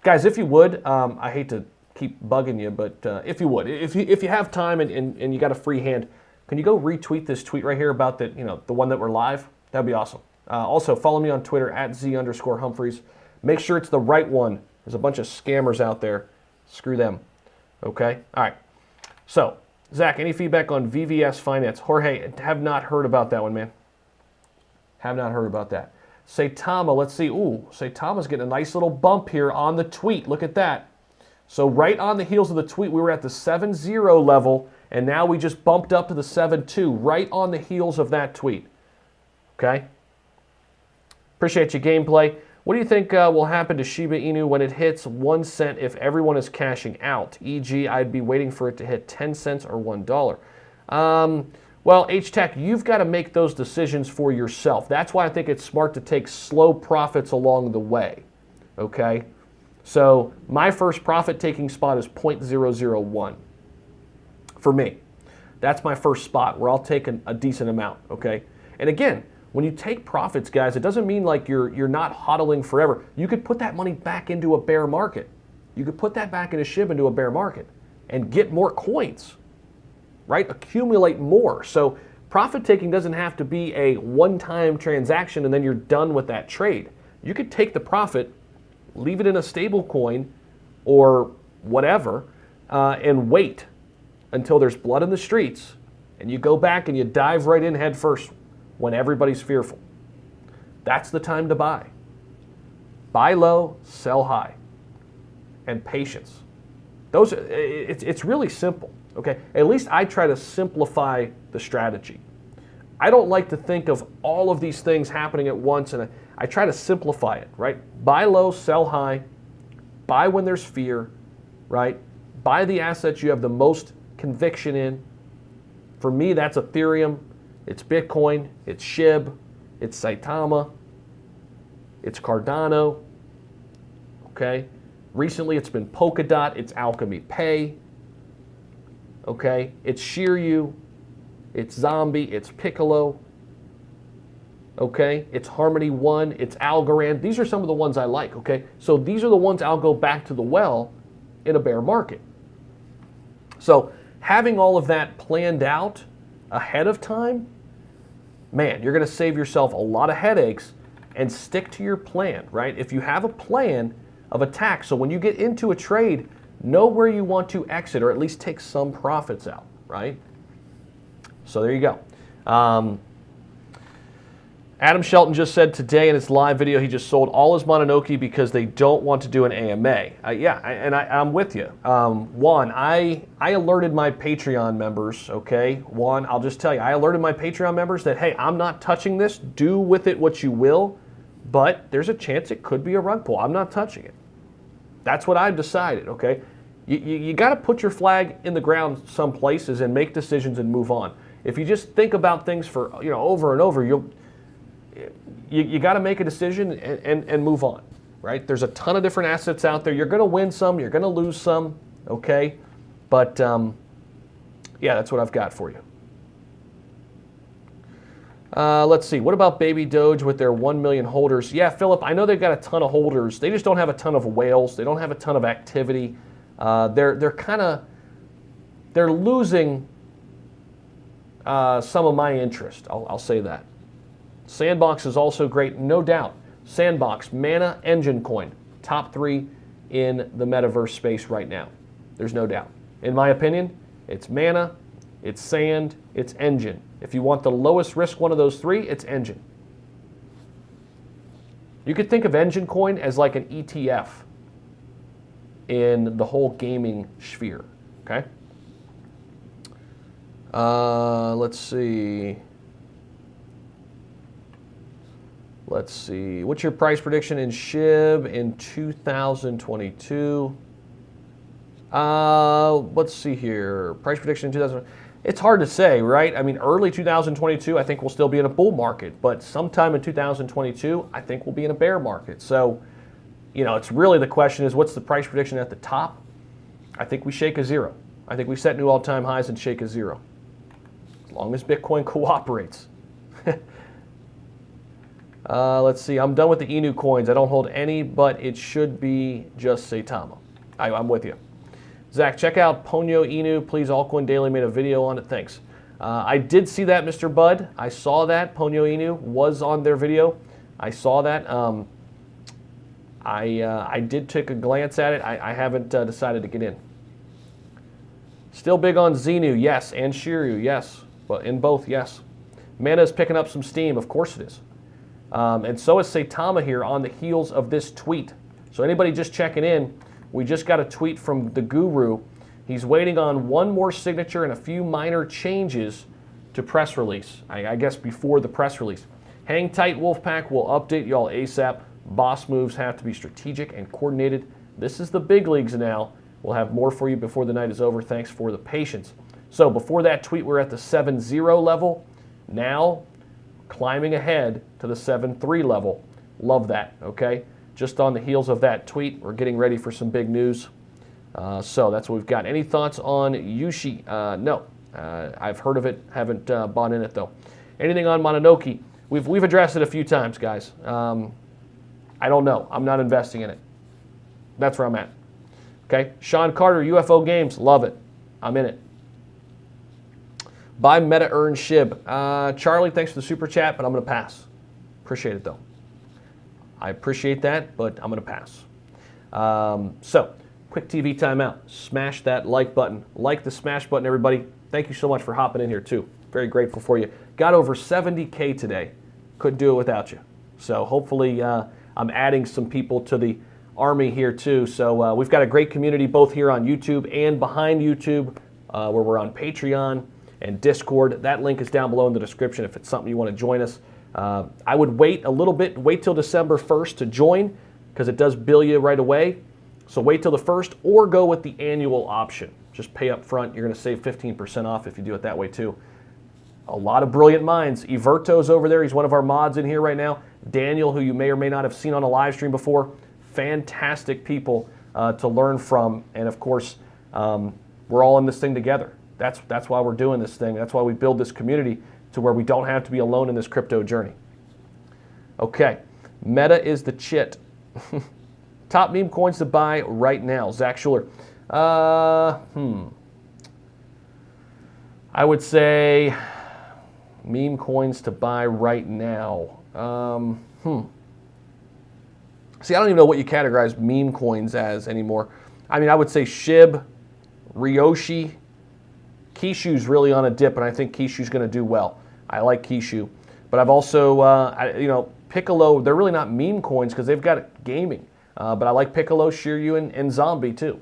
Guys, if you would, I hate to keep bugging you, but if you would, if you have time and you got a free hand, can you go retweet this tweet right here about the one that we're live? That'd be awesome. Also, follow me on Twitter @Z_Humphries. Make sure it's the right one. There's a bunch of scammers out there. Screw them. Okay? All right. So, Zach, any feedback on VVS Finance? Jorge, have not heard about that one, man. Have not heard about that. Saitama, let's see. Ooh, Saitama's getting a nice little bump here on the tweet. Look at that. So right on the heels of the tweet, we were at the 7-0 level, and now we just bumped up to the 7-2, right on the heels of that tweet. Okay? Appreciate your gameplay. What do you think will happen to Shiba Inu when it hits 1 cent if everyone is cashing out? E.g., I'd be waiting for it to hit 10 cents or $1. Well, H-Tech, you've got to make those decisions for yourself. That's why I think it's smart to take slow profits along the way, okay? So my first profit-taking spot is 0.001 for me. That's my first spot where I'll take a decent amount, okay? And again, when you take profits, guys, it doesn't mean like you're not hodling forever. You could put that money back into a bear market. You could put that back into SHIB into a bear market and get more coins, right? Accumulate more. So profit taking doesn't have to be a one-time transaction and then you're done with that trade. You could take the profit, leave it in a stable coin or whatever, and wait until there's blood in the streets, and you go back and you dive right in head first when everybody's fearful. That's the time to buy. Buy low, sell high, and patience. It's really simple, okay? At least I try to simplify the strategy. I don't like to think of all of these things happening at once, and I try to simplify it, right? Buy low, sell high, buy when there's fear, right? Buy the assets you have the most conviction in. For me, that's Ethereum, it's Bitcoin, it's SHIB, it's Saitama, it's Cardano, okay? Recently, it's been Polkadot, it's Alchemy Pay, okay? It's Shiryu, it's Zombie, it's Piccolo, okay? It's Harmony One, it's Algorand. These are some of the ones I like, okay? So these are the ones I'll go back to the well in a bear market. So having all of that planned out ahead of time, man, you're going to save yourself a lot of headaches and stick to your plan, right? If you have a plan of attack, so when you get into a trade, know where you want to exit or at least take some profits out, right? So there you go. Adam Shelton just said today in his live video he just sold all his Mononoke because they don't want to do an AMA. I'm with you. Juan, I alerted my Patreon members, okay? Juan, I'll just tell you, I alerted my Patreon members that, hey, I'm not touching this. Do with it what you will, but there's a chance it could be a rug pull. I'm not touching it. That's what I've decided, okay? You got to put your flag in the ground some places and make decisions and move on. If you just think about things for over and over, you got to make a decision and move on, right? There's a ton of different assets out there. You're going to win some, you're going to lose some, okay? But yeah, that's what I've got for you. Let's see. What about Baby Doge with their 1 million holders? Yeah, Philip, I know they've got a ton of holders. They just don't have a ton of whales. They don't have a ton of activity. They're losing some of my interest. I'll say that. Sandbox is also great, no doubt. Sandbox, Mana, Engine Coin, top 3 in the metaverse space right now. There's no doubt. In my opinion, it's Mana, it's Sand, it's Engine. If you want the lowest risk one of those 3, it's Engine. You could think of Engine Coin as like an ETF in the whole gaming sphere, okay? Let's see. What's your price prediction in SHIB in 2022? Let's see here. Price prediction in 2022. It's hard to say, right? I mean, early 2022, I think we'll still be in a bull market, but sometime in 2022, I think we'll be in a bear market. So, it's really the question is, what's the price prediction at the top? I think we shake a 0. I think we set new all-time highs and shake a 0. As long as Bitcoin cooperates. Let's see. I'm done with the Inu coins. I don't hold any, but it should be just Saitama. I'm with you. Zach, check out Ponyo Inu. Please, Altcoin Daily made a video on it. Thanks. I did see that, Mr. Bud. I saw that. Ponyo Inu was on their video. I saw that. I did take a glance at it. I haven't decided to get in. Still big on Xenu, yes, and Shiryu, yes. But in both, yes. Mana is picking up some steam. Of course it is. And so is Saitama here on the heels of this tweet. So anybody just checking in, we just got a tweet from the guru. He's waiting on one more signature and a few minor changes to press release. I guess before the press release. Hang tight, Wolfpack. We'll update y'all ASAP. Boss moves have to be strategic and coordinated. This is the big leagues now. We'll have more for you before the night is over. Thanks for the patience. So before that tweet, we're at the 7.0 level. Now, climbing ahead to the 7.3 level. Love that, okay? Just on the heels of that tweet, we're getting ready for some big news. So that's what we've got. Any thoughts on Yushi? No. I've heard of it, haven't bought in it though. Anything on Mononoke? We've addressed it a few times, guys. I don't know. I'm not investing in it. That's where I'm at. Okay. Sean Carter, UFO Games, love it. I'm in it. Buy Meta Earn Shib. Charlie, thanks for the super chat, but I'm going to pass. Appreciate it though. I appreciate that, but I'm going to pass. So, quick TV timeout. Smash that like button. Like the smash button, everybody. Thank you so much for hopping in here too. Very grateful for you. Got over 70K today. Couldn't do it without you. So hopefully I'm adding some people to the army here too. So we've got a great community both here on YouTube and behind YouTube where we're on Patreon and Discord. That link is down below in the description if it's something you want to join us. I would wait a little bit, wait till December 1st to join because it does bill you right away. So wait till the 1st or go with the annual option. Just pay up front. You're going to save 15% off if you do it that way too. A lot of brilliant minds. Everto's over there. He's one of our mods in here right now. Daniel, who you may or may not have seen on a live stream before. Fantastic people to learn from. And of course, we're all in this thing together. That's why we're doing this thing. That's why we build this community to where we don't have to be alone in this crypto journey. Okay. Meta is the chit. Top meme coins to buy right now. Zach Schuler. I would say meme coins to buy right now. See, I don't even know what you categorize meme coins as anymore. I mean, I would say Shib, Ryoshi. Kishu's really on a dip, and I think Kishu's going to do well. I like Kishu. But I've also, Piccolo, they're really not meme coins because they've got gaming. But I like Piccolo, Shiryu, and Zombie too.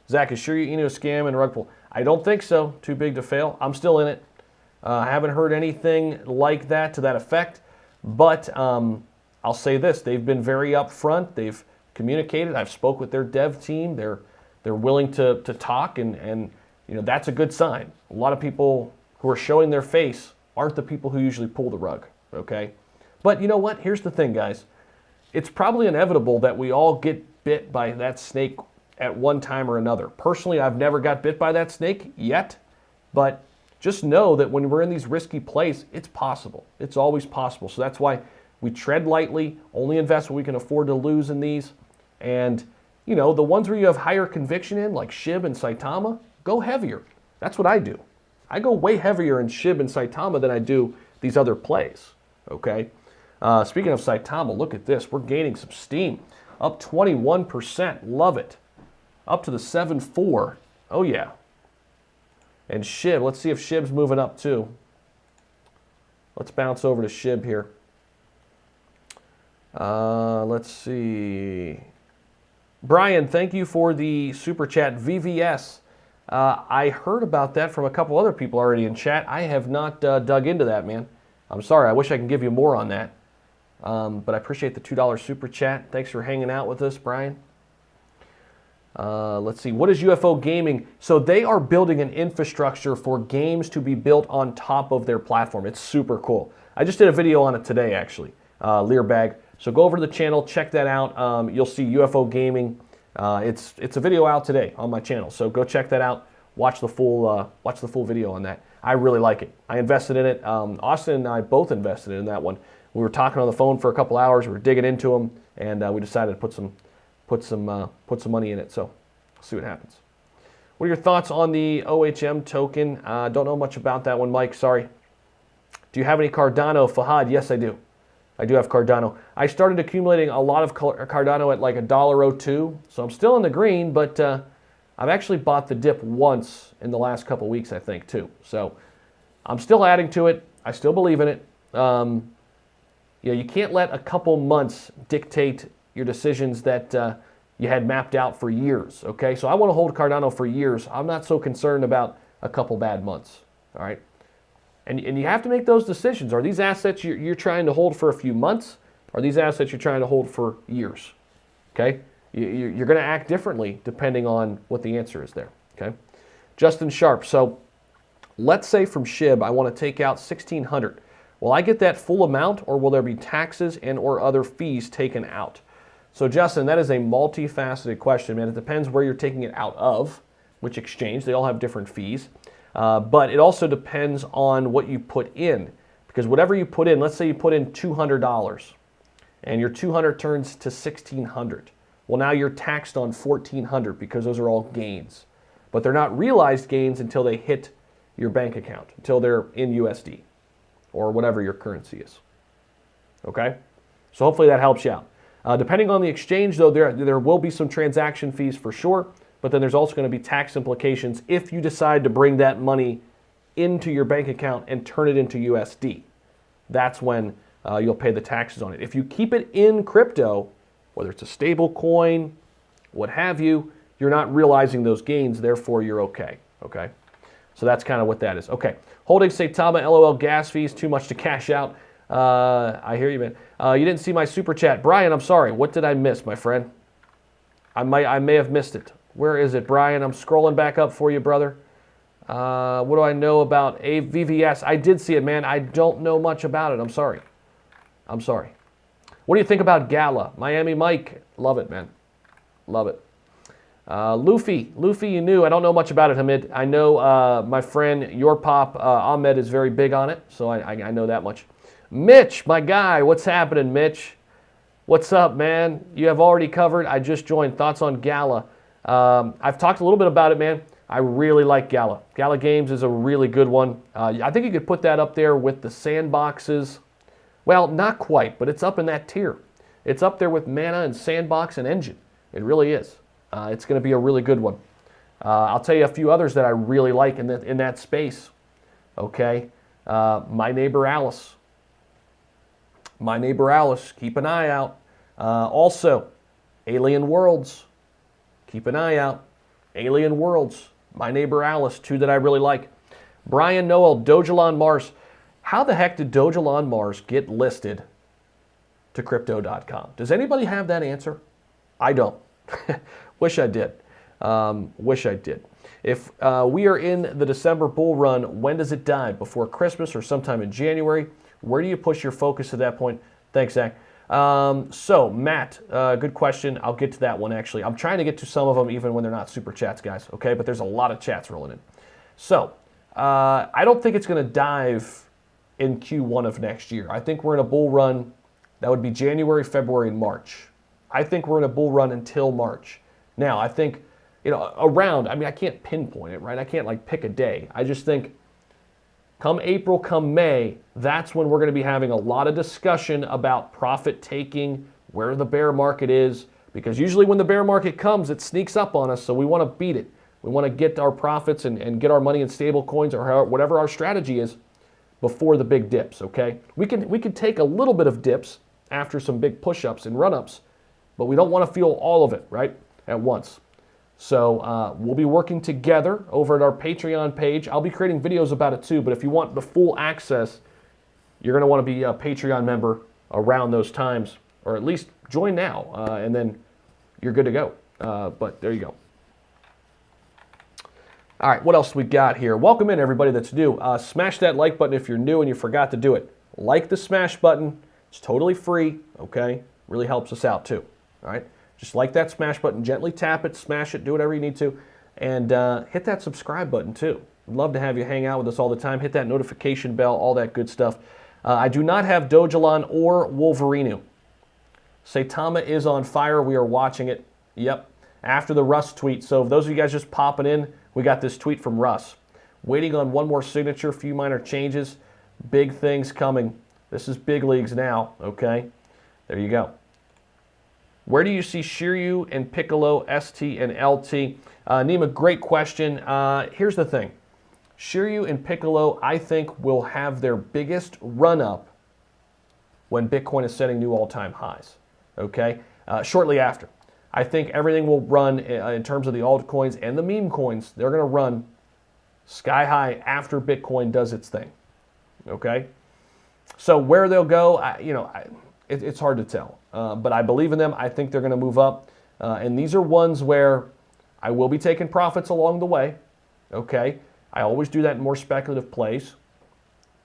Zach, is Shiryu Inu a scam and rug pull? I don't think so. Too big to fail. I'm still in it. I haven't heard anything like that to that effect. But I'll say this. They've been very upfront. They've communicated. I've spoke with their dev team. They're willing to talk, and that's a good sign. A lot of people who are showing their face aren't the people who usually pull the rug, okay? But you know what? Here's the thing, guys. It's probably inevitable that we all get bit by that snake at one time or another. Personally, I've never got bit by that snake yet, but just know that when we're in these risky plays, it's possible. It's always possible. So that's why we tread lightly, only invest what we can afford to lose in these. And, the ones where you have higher conviction in, like Shib and Saitama, go heavier. That's what I do. I go way heavier in Shib and Saitama than I do these other plays, okay? Speaking of Saitama, look at this. We're gaining some steam. Up 21%. Love it. Up to the 7.4. Oh, yeah. And Shib. Let's see if Shib's moving up, too. Let's bounce over to Shib here. Let's see. Brian, thank you for the super chat. VVS. I heard about that from a couple other people already in chat. I have not dug into that, man. I'm sorry. I wish I could give you more on that. But I appreciate the $2 super chat. Thanks for hanging out with us, Brian. Let's see. What is UFO Gaming? So they are building an infrastructure for games to be built on top of their platform. It's super cool. I just did a video on it today, actually. Learbag. So go over to the channel, check that out. You'll see UFO Gaming. It's a video out today on my channel. So go check that out. Watch the full video on that. I really like it. I invested in it. Austin and I both invested in that one. We were talking on the phone for a couple hours. We were digging into them, and we decided to put some money in it. So, we'll see what happens. What are your thoughts on the OHM token? Don't know much about that one, Mike. Sorry. Do you have any Cardano, Fahad? Yes, I do. I do have Cardano. I started accumulating a lot of Cardano at like $1.02, so I'm still in the green, but I've actually bought the dip once in the last couple weeks, I think, too. So I'm still adding to it. I still believe in it. You can't let a couple months dictate your decisions that you had mapped out for years, okay? So I want to hold Cardano for years. I'm not so concerned about a couple bad months, all right? And you have to make those decisions. Are these assets you're trying to hold for a few months? Are these assets you're trying to hold for years, okay? You're going to act differently depending on what the answer is there, okay? Justin Sharp. So let's say from SHIB I want to take out $1,600. Will I get that full amount, or will there be taxes and or other fees taken out? So Justin, that is a multifaceted question, man. It depends where you're taking it out of, which exchange. They all have different fees. But it also depends on what you put in. Because whatever you put in, let's say you put in $200 and your $200 turns to $1,600. Well, now you're taxed on $1,400 because those are all gains. But they're not realized gains until they hit your bank account, until they're in USD or whatever your currency is. Okay? So hopefully that helps you out. Depending on the exchange, though, there will be some transaction fees for sure, but then there's also going to be tax implications if you decide to bring that money into your bank account and turn it into USD. That's when you'll pay the taxes on it. If you keep it in crypto, whether it's a stable coin, what have you, you're not realizing those gains, therefore you're okay. Okay? So that's kind of what that is. Okay. Holding Saitama, LOL, gas fees, too much to cash out. I hear you, man. You didn't see my super chat. Brian, I'm sorry. What did I miss, my friend? I may have missed it. Where is it, Brian? I'm scrolling back up for you, brother. What do I know about VVS? I did see it, man. I don't know much about it. I'm sorry. I'm sorry. What do you think about Gala? Miami Mike. Love it, man. Love it. Luffy Inu. I don't know much about it, Hamid. I know my friend, your pop, Ahmed, is very big on it, so I know that much. Mitch, my guy. What's happening, Mitch? What's up, man? You have already covered. I just joined. Thoughts on Gala? I've talked a little bit about it, man. I really like Gala. Gala Games is a really good one. I think you could put that up there with the sandboxes. Well, not quite, but it's up in that tier. It's up there with Mana and Sandbox and Engine. It really is. It's going to be a really good one. I'll tell you a few others that I really like in that space. Okay? My Neighbor Alice. My Neighbor Alice. Keep an eye out. Also, Alien Worlds. Keep an eye out. Alien Worlds. My Neighbor Alice. Two that I really like. Brian Noel. Dogelon Mars. How the heck did Dogelon Mars get listed to Crypto.com? Does anybody have that answer? I don't. Wish I did. Wish I did. If we are in the December bull run, when does it die? Before Christmas or sometime in January? Where do you push your focus at that point? Thanks, Zach. So, Matt, good question. I'll get to that one, actually. I'm trying to get to some of them even when they're not super chats, guys, okay? But there's a lot of chats rolling in. So, I don't think it's going to dive in Q1 of next year. I think we're in a bull run. That would be January, February, and March. I think we're in a bull run until March. Now, I think, around, I can't pinpoint it, right? I can't, pick a day. I just think come April, come May, that's when we're going to be having a lot of discussion about profit taking, where the bear market is, because usually when the bear market comes, it sneaks up on us, so we want to beat it. We want to get our profits and get our money in stable coins or whatever our strategy is before the big dips, okay? We can take a little bit of dips after some big push-ups and run-ups, but we don't want to feel all of it, right, at once. So we'll be working together over at our Patreon page. I'll be creating videos about it too, but if you want the full access, you're going to want to be a Patreon member around those times, or at least join now, and then you're good to go. But there you go. All right, what else we got here? Welcome in, everybody that's new. Smash that like button if you're new and you forgot to do it. Like the smash button. It's totally free, okay? Really helps us out too, all right? Just like that smash button, gently tap it, smash it, do whatever you need to, and hit that subscribe button too. We'd love to have you hang out with us all the time. Hit that notification bell, all that good stuff. I do not have Dogelon or Wolverinu. Saitama is on fire. We are watching it. Yep. After the Russ tweet. So those of you guys just popping in, we got this tweet from Russ. Waiting on one more signature, few minor changes. Big things coming. This is big leagues now, okay? There you go. Where do you see Shiryu and Piccolo, ST and LT? Nima, great question. Here's the thing. Shiryu and Piccolo, I think, will have their biggest run-up when Bitcoin is setting new all-time highs, okay? Shortly after. I think everything will run in terms of the altcoins and the meme coins. They're going to run sky high after Bitcoin does its thing, okay? So where they'll go, it's hard to tell. But I believe in them. I think they're going to move up. And these are ones where I will be taking profits along the way. okay? I always do that in more speculative plays,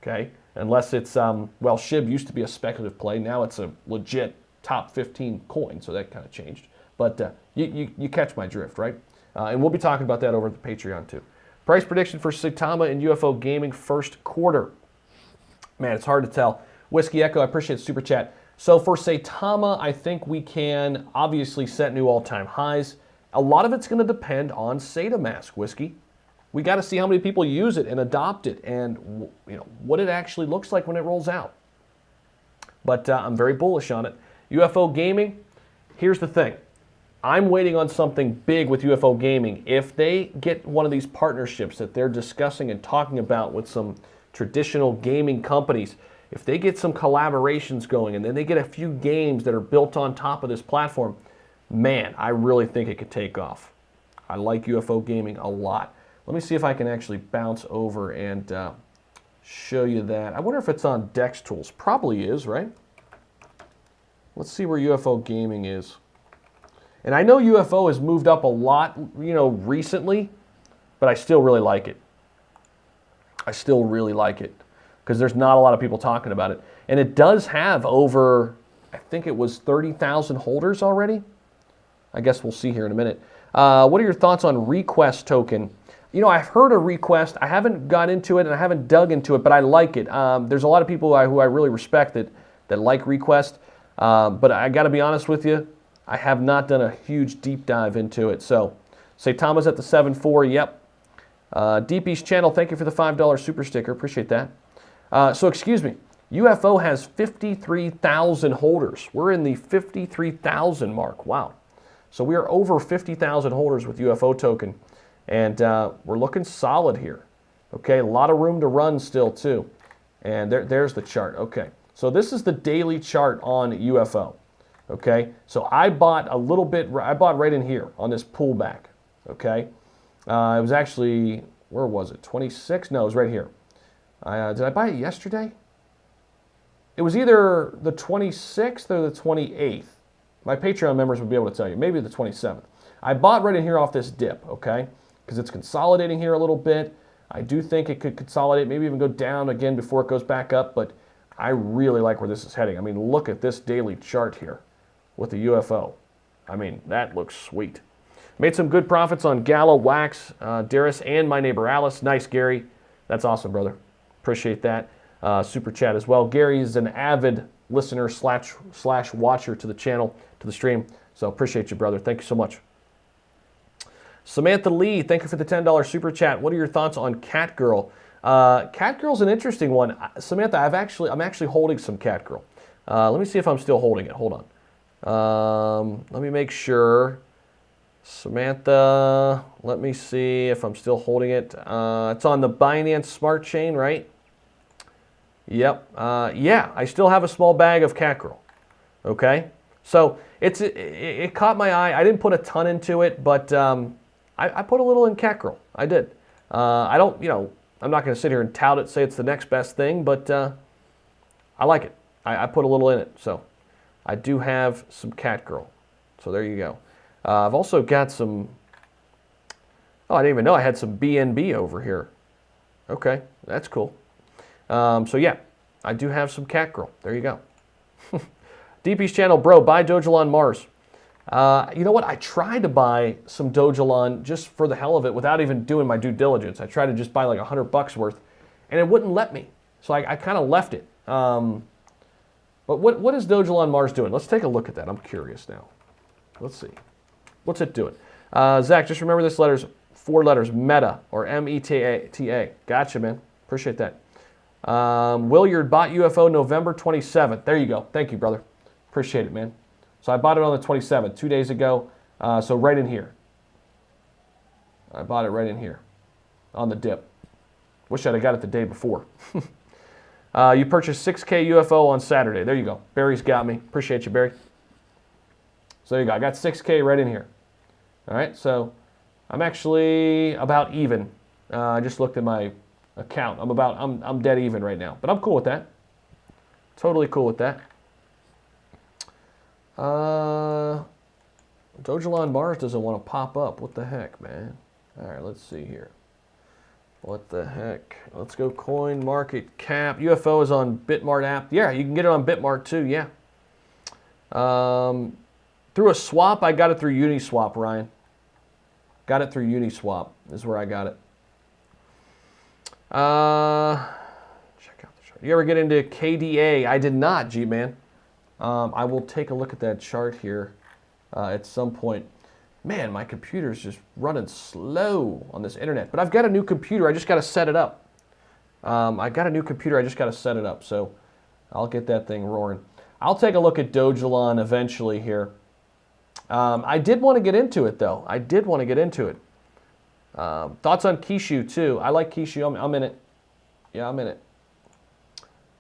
okay? Unless it's, well, SHIB used to be a speculative play. Now it's a legit top 15 coin, so that kind of changed. But you catch my drift, right? And we'll be talking about that over at the Patreon, too. Price prediction for Saitama and UFO Gaming first quarter. Man, it's hard to tell. Whiskey Echo, I appreciate the super chat. So for Saitama, I think we can obviously set new all-time highs. A lot of it's going to depend on SataMask, Whiskey. We got to see how many people use it and adopt it and what it actually looks like when it rolls out. But I'm very bullish on it. UFO Gaming, here's the thing. I'm waiting on something big with UFO Gaming. If they get one of these partnerships that they're discussing and talking about with some traditional gaming companies, if they get some collaborations going and then they get a few games that are built on top of this platform, man, I really think it could take off. I like UFO Gaming a lot. Let me see if I can actually bounce over and show you that. I wonder if it's on Dex Tools. Probably is, right? Let's see where UFO Gaming is. And I know UFO has moved up a lot, recently, but I still really like it. I still really like it because there's not a lot of people talking about it. And it does have over, I think it was 30,000 holders already. I guess we'll see here in a minute. What are your thoughts on Request token? I've heard of Request. I haven't got into it and I haven't dug into it, but I like it. There's a lot of people who I really respect that like Request. But I got to be honest with you, I have not done a huge deep dive into it. So, Saitama's at the 7.4, yep. DP's channel, thank you for the $5 super sticker. Appreciate that. So, excuse me. UFO has 53,000 holders. We're in the 53,000 mark. Wow. So, we are over 50,000 holders with UFO token. And we're looking solid here. Okay, a lot of room to run still, too. And there's the chart. Okay. So, this is the daily chart on UFO. Okay. So, I bought a little bit. I bought right in here on this pullback. Okay. It was actually, where was it? 26? No, it was right here. Did I buy it yesterday? It was either the 26th or the 28th. My Patreon members would be able to tell you. Maybe the 27th. I bought right in here off this dip, okay? Because it's consolidating here a little bit. I do think it could consolidate, maybe even go down again before it goes back up, but I really like where this is heading. I mean, look at this daily chart here with the UFO. I mean, that looks sweet. Made some good profits on Gala, Wax, Darius, and my neighbor Alice. Nice, Gary. That's awesome, brother. Appreciate that. Super chat as well. Gary is an avid listener slash watcher to the channel, to the stream. So appreciate you, brother. Thank you so much. Samantha Lee, thank you for the $10 super chat. What are your thoughts on Catgirl? Catgirl's an interesting one. Samantha, I'm actually holding some Catgirl. Let me see if I'm still holding it. Hold on. Let me make sure. Samantha, let me see if I'm still holding it. It's on the Binance Smart Chain, right? Yep. Yeah, I still have a small bag of Catgirl. Okay? So it caught my eye. I didn't put a ton into it, but I put a little in Catgirl. I did. I don't, I'm not going to sit here and tout it, say it's the next best thing, but I like it. I put a little in it. So I do have some Catgirl. So there you go. I've also got some, I didn't even know I had some BNB over here. Okay, that's cool. So yeah, I do have some Catgirl. There you go. DP's channel, bro, buy Dogelon Mars. You know what? I tried to buy some Dogelon just for the hell of it without even doing my due diligence. I tried to just buy like $100 worth, and it wouldn't let me. So I kind of left it. But what is Dogelon Mars doing? Let's take a look at that. I'm curious now. Let's see. What's it doing? Zach, just remember this letter's 4 letters, Meta, or M-E-T-A. Gotcha, man. Appreciate that. Williard bought UFO November 27th. There you go. Thank you, brother. Appreciate it, man. So I bought it on the 27th, 2 days ago. So right in here. I bought it right in here on the dip. Wish I'd have got it the day before. You purchased 6K UFO on Saturday. There you go. Barry's got me. Appreciate you, Barry. So there you go. I got 6K right in here. All right, so I'm actually about even. I just looked at my account. I'm dead even right now, but I'm cool with that. Totally cool with that. Dogelon Mars doesn't want to pop up. What the heck, man? All right, let's see here. What the heck? Let's go coin market cap. UFO is on Bitmart app. Yeah, you can get it on Bitmart too, yeah. Through a swap, I got it through Uniswap, Ryan. Got it through Uniswap is where I got it. Check out the chart. You ever get into KDA? I did not, G-Man. I will take a look at that chart here at some point. Man, my computer's just running slow on this internet. But I've got a new computer. I just got to set it up. I got a new computer. I just got to set it up. So I'll get that thing roaring. I'll take a look at Dogelon eventually here. I did want to get into it, though. I did want to get into it. Thoughts on Kishu, too. I like Kishu. I'm in it. Yeah, I'm in it.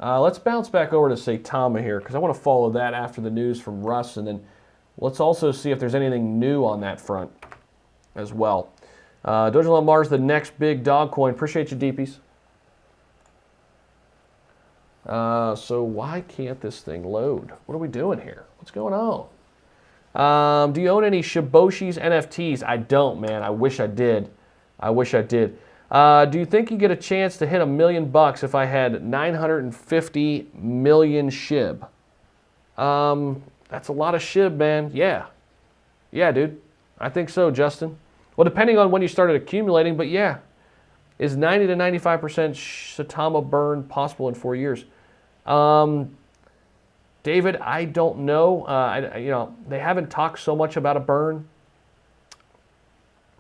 Let's bounce back over to Saitama here, because I want to follow that after the news from Russ, and then let's also see if there's anything new on that front as well. Dogelon Mars, the next big dog coin. Appreciate you, Deepies. So why can't this thing load? What are we doing here? What's going on? Do you own any Shiboshi's NFTs? I don't, man. I wish I did. I wish I did. Do you think you get a chance to hit $1 million if I had 950 million SHIB? That's a lot of SHIB, man. Yeah. Yeah, dude. I think so, Justin. Well, depending on when you started accumulating, but yeah. Is 90 to 95% Saitama burn possible in 4 years? David, I don't know. You know, they haven't talked so much about a burn.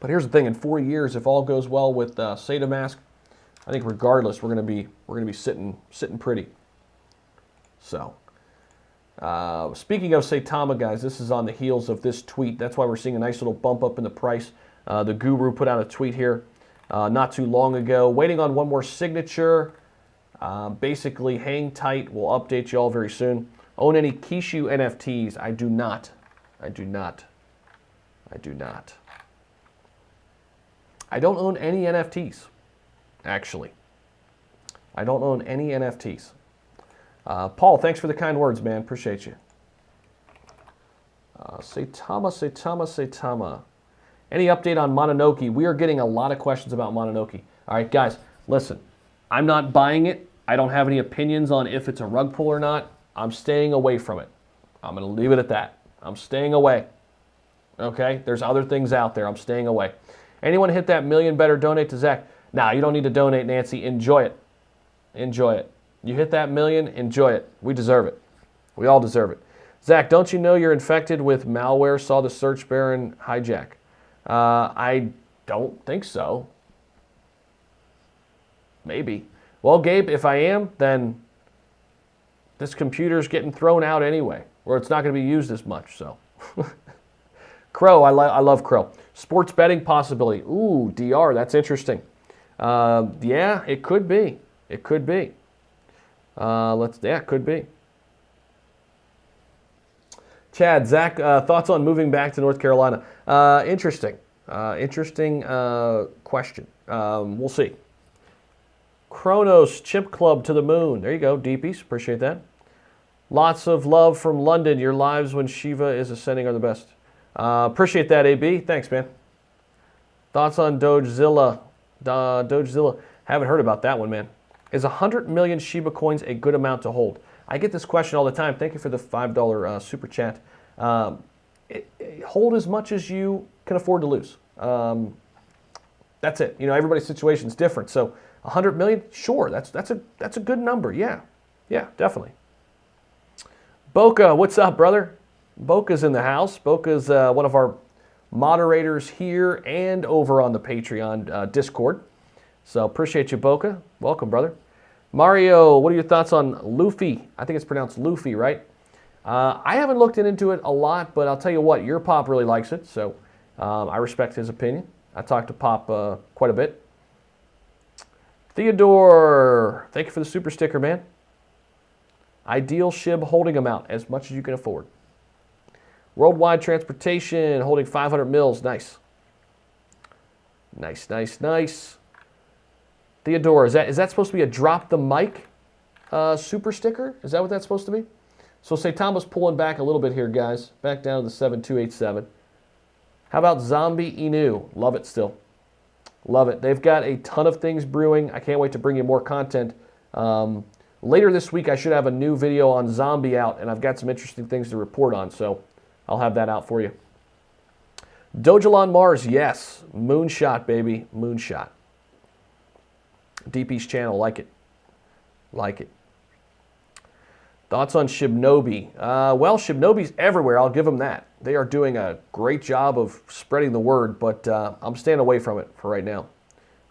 But here's the thing: in 4 years, if all goes well with Sadamask, I think regardless, we're gonna be sitting pretty. So, speaking of Saitama, guys, this is on the heels of this tweet. That's why we're seeing a nice little bump up in the price. The Guru put out a tweet here not too long ago, waiting on one more signature. Basically, hang tight. We'll update you all very soon. Own any Kishu NFTs? I do not. I do not. I do not. I don't own any NFTs, actually. I don't own any NFTs. Paul, thanks for the kind words, man. Appreciate you. Saitama. Any update on Mononoke? We are getting a lot of questions about Mononoke. All right, guys, listen. I'm not buying it. I don't have any opinions on if it's a rug pull or not. I'm staying away from it. I'm going to leave it at that. I'm staying away. Okay? There's other things out there. I'm staying away. Anyone hit that million, better donate to Zach. Nah, you don't need to donate, Nancy. Enjoy it. Enjoy it. You hit that million, enjoy it. We deserve it. We all deserve it. Zach, don't you know you're infected with malware? Saw the search baron hijack. I don't think so. Maybe. Well, Gabe, if I am, then this computer's getting thrown out anyway, or it's not going to be used as much, so. Crow, I love Crow. Sports betting possibility. Ooh, DR, that's interesting. Yeah, it could be. It could be. Yeah, it could be. Chad, Zach, thoughts on moving back to North Carolina? Interesting. Interesting question. We'll see. Kronos, Chimp Club to the moon. There you go, Deepies. Appreciate that. Lots of love from London. Your lives when Shiva is ascending are the best. Appreciate that, AB. Thanks, man. Thoughts on Dogezilla? Dogezilla. Haven't heard about that one, man. Is 100 million Shiba coins a good amount to hold? I get this question all the time. Thank you for the $5 super chat. Hold as much as you can afford to lose. That's it. You know, everybody's situation is different. So 100 million, sure, that's a good number. Yeah, definitely. Boca, what's up, brother? Boca's in the house. Boca's one of our moderators here and over on the Patreon Discord. So appreciate you, Boca. Welcome, brother. Mario, what are your thoughts on Luffy? I think it's pronounced Luffy, right? I haven't looked into it a lot, but I'll tell you what, your Pop really likes it, so I respect his opinion. I talked to Pop quite a bit. Theodore, thank you for the super sticker, man. Ideal SHIB holding amount, as much as you can afford. Worldwide transportation, holding 500 mils, nice. Nice. Theodore, is that supposed to be a drop the mic super sticker? Is that what that's supposed to be? So Saitama's pulling back a little bit here, guys. Back down to the 7287. How about Zombie Inu? Love it still. Love it. They've got a ton of things brewing. I can't wait to bring you more content. Later this week, I should have a new video on Zombie out, and I've got some interesting things to report on, so I'll have that out for you. Dojalon Mars, yes. Moonshot, baby. Moonshot. DP's channel, like it. Like it. Thoughts on Shibnobi? Well, Shibnobi's everywhere. I'll give them that. They are doing a great job of spreading the word, but I'm staying away from it for right now.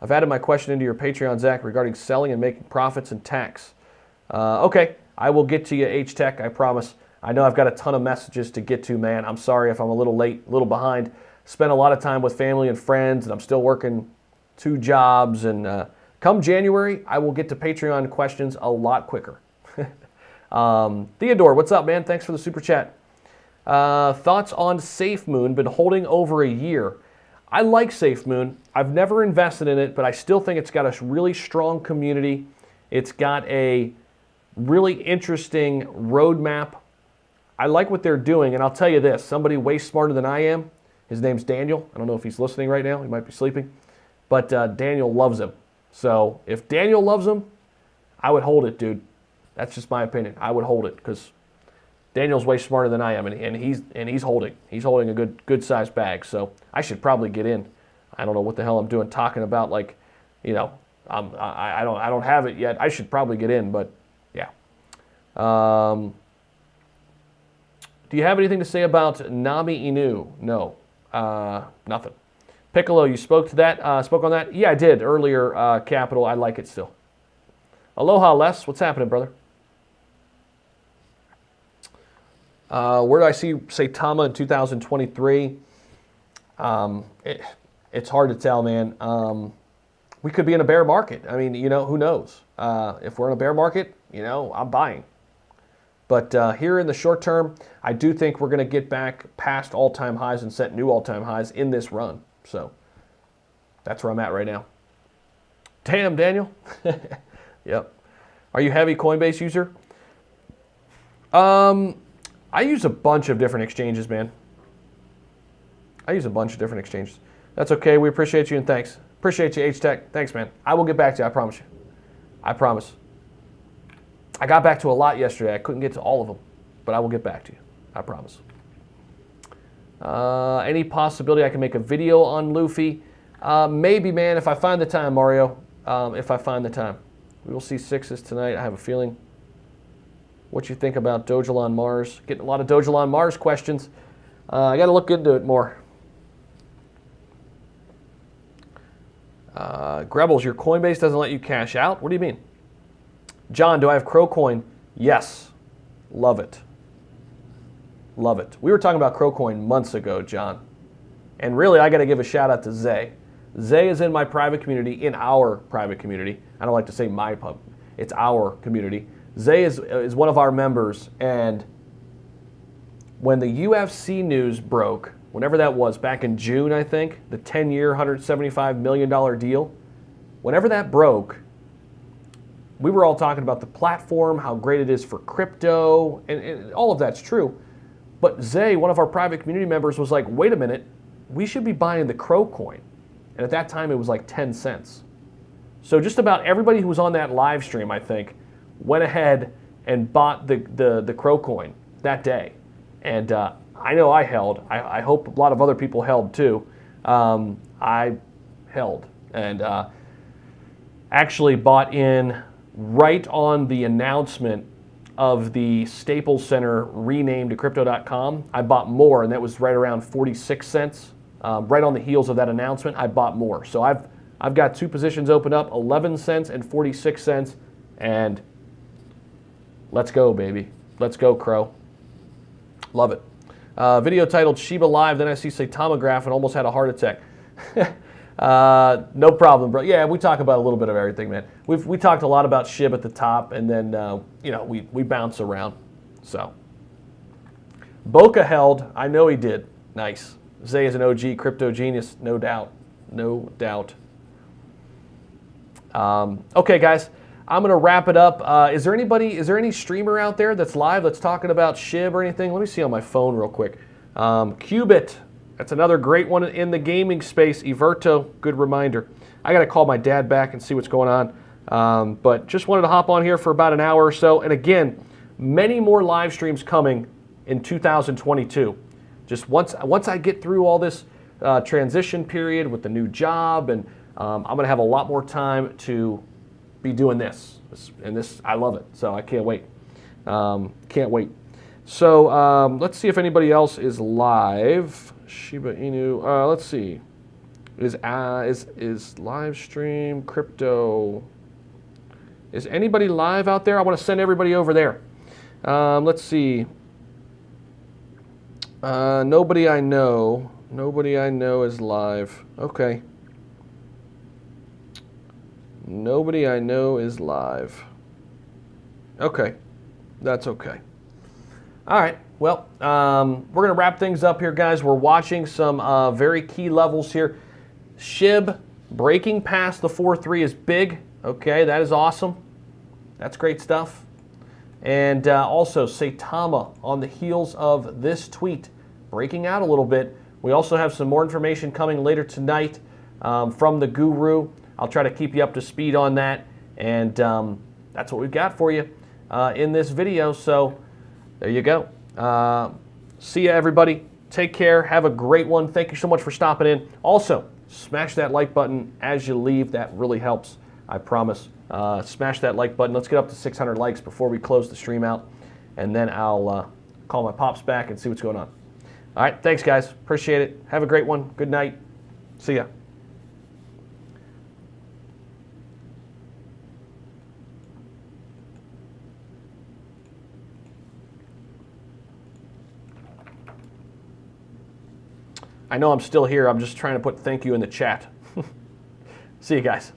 I've added my question into your Patreon, Zach, regarding selling and making profits and tax. Okay, I will get to you, H-Tech, I promise. I know I've got a ton of messages to get to, man. I'm sorry if I'm a little late, a little behind. Spent a lot of time with family and friends, and I'm still working 2 jobs. And come January, I will get to Patreon questions a lot quicker. Theodore, what's up, man? Thanks for the super chat. Thoughts on SafeMoon? Been holding over a year. I like SafeMoon. I've never invested in it, but I still think it's got a really strong community. It's got a really interesting roadmap. I like what they're doing, and I'll tell you this. Somebody way smarter than I am, his name's Daniel. I don't know if he's listening right now. He might be sleeping. But Daniel loves him. So if Daniel loves him, I would hold it, dude. That's just my opinion. I would hold it because Daniel's way smarter than I am, and he's holding a good sized bag. So I should probably get in. I don't know what the hell I'm doing talking about, like, you know, I don't have it yet. I should probably get in, but yeah. Do you have anything to say about Nami Inu? No, nothing. Piccolo, you spoke to that. Spoke on that? Yeah, I did earlier. Capital, I like it still. Aloha, Les. What's happening, brother? Where do I see Saitama in 2023? It's hard to tell, man. We could be in a bear market. I mean, you know, who knows? If we're in a bear market, you know, I'm buying. But here in the short term, I do think we're going to get back past all-time highs and set new all-time highs in this run. So that's where I'm at right now. Damn, Daniel. Yep. Are you a heavy Coinbase user? I use a bunch of different exchanges, man. I use a bunch of different exchanges. That's okay. We appreciate you and thanks. Appreciate you, H-Tech. Thanks, man. I will get back to you. I promise you. I promise. I got back to a lot yesterday. I couldn't get to all of them, but I will get back to you. I promise. Any possibility I can make a video on Luffy? Maybe, man, if I find the time, Mario. If I find the time. We will see 6s tonight, I have a feeling. What you think about Dojalon Mars? Getting a lot of Dojalon Mars questions. I got to look into it more. Grebbles, your Coinbase doesn't let you cash out? What do you mean? John, do I have Crowcoin? Yes. Love it. Love it. We were talking about Crowcoin months ago, John. And really, I got to give a shout out to Zay. Zay is in my private community, in our private community. I don't like to say my pub. It's our community. Zay is one of our members, and when the UFC news broke, whenever that was, back in June, I think, the 10-year, $175 million deal, whenever that broke, we were all talking about the platform, how great it is for crypto, and all of that's true. But Zay, one of our private community members, was like, wait a minute, we should be buying the Crow coin. And at that time, it was like 10 cents. So just about everybody who was on that live stream, I think, went ahead and bought the Crow coin that day. And I know I held. I hope a lot of other people held too. I held and actually bought in right on the announcement of the Staples Center renamed to Crypto.com. I bought more, and that was right around 46 cents. Right on the heels of that announcement, I bought more. So I've got two positions open up, 11 cents and 46 cents, and let's go, baby. Let's go, Crow. Love it. Video titled Shiba Live, then I see Saitama graph and almost had a heart attack. No problem, bro. Yeah, we talk about a little bit of everything, man. We talked a lot about Shib at the top, and then we bounce around. So Boca held. I know he did. Nice. Zay is an OG crypto genius, no doubt. No doubt. Okay, guys, I'm gonna wrap it up. Is there any streamer out there that's live that's talking about Shib or anything? Let me see on my phone real quick. Qubit, that's another great one in the gaming space. Everto, good reminder. I got to call my dad back and see what's going on. But just wanted to hop on here for about an hour or so. And again, many more live streams coming in 2022. Just once I get through all this transition period with the new job, and I'm going to have a lot more time to be doing this. And this, I love it. So I can't wait. Can't wait. So let's see if anybody else is live. Shiba Inu. Let's see. Is live stream crypto? Is anybody live out there? I want to send everybody over there. Let's see. Nobody I know. Nobody I know is live. Okay. Nobody I know is live. Okay. That's okay. All right. Well, we're going to wrap things up here, guys. We're watching some very key levels here. SHIB breaking past the 4.3 is big. Okay, that is awesome. That's great stuff. And also Saitama on the heels of this tweet breaking out a little bit. We also have some more information coming later tonight from the guru. I'll try to keep you up to speed on that. And that's what we've got for you in this video. So there you go. See ya, everybody. Take care. Have a great one. Thank you so much for stopping in. Also, smash that like button as you leave. That really helps, I promise. Smash that like button. Let's get up to 600 likes before we close the stream out. And then I'll call my pops back and see what's going on. All right. Thanks, guys. Appreciate it. Have a great one. Good night. See ya. I know I'm still here. I'm just trying to put thank you in the chat. See you guys.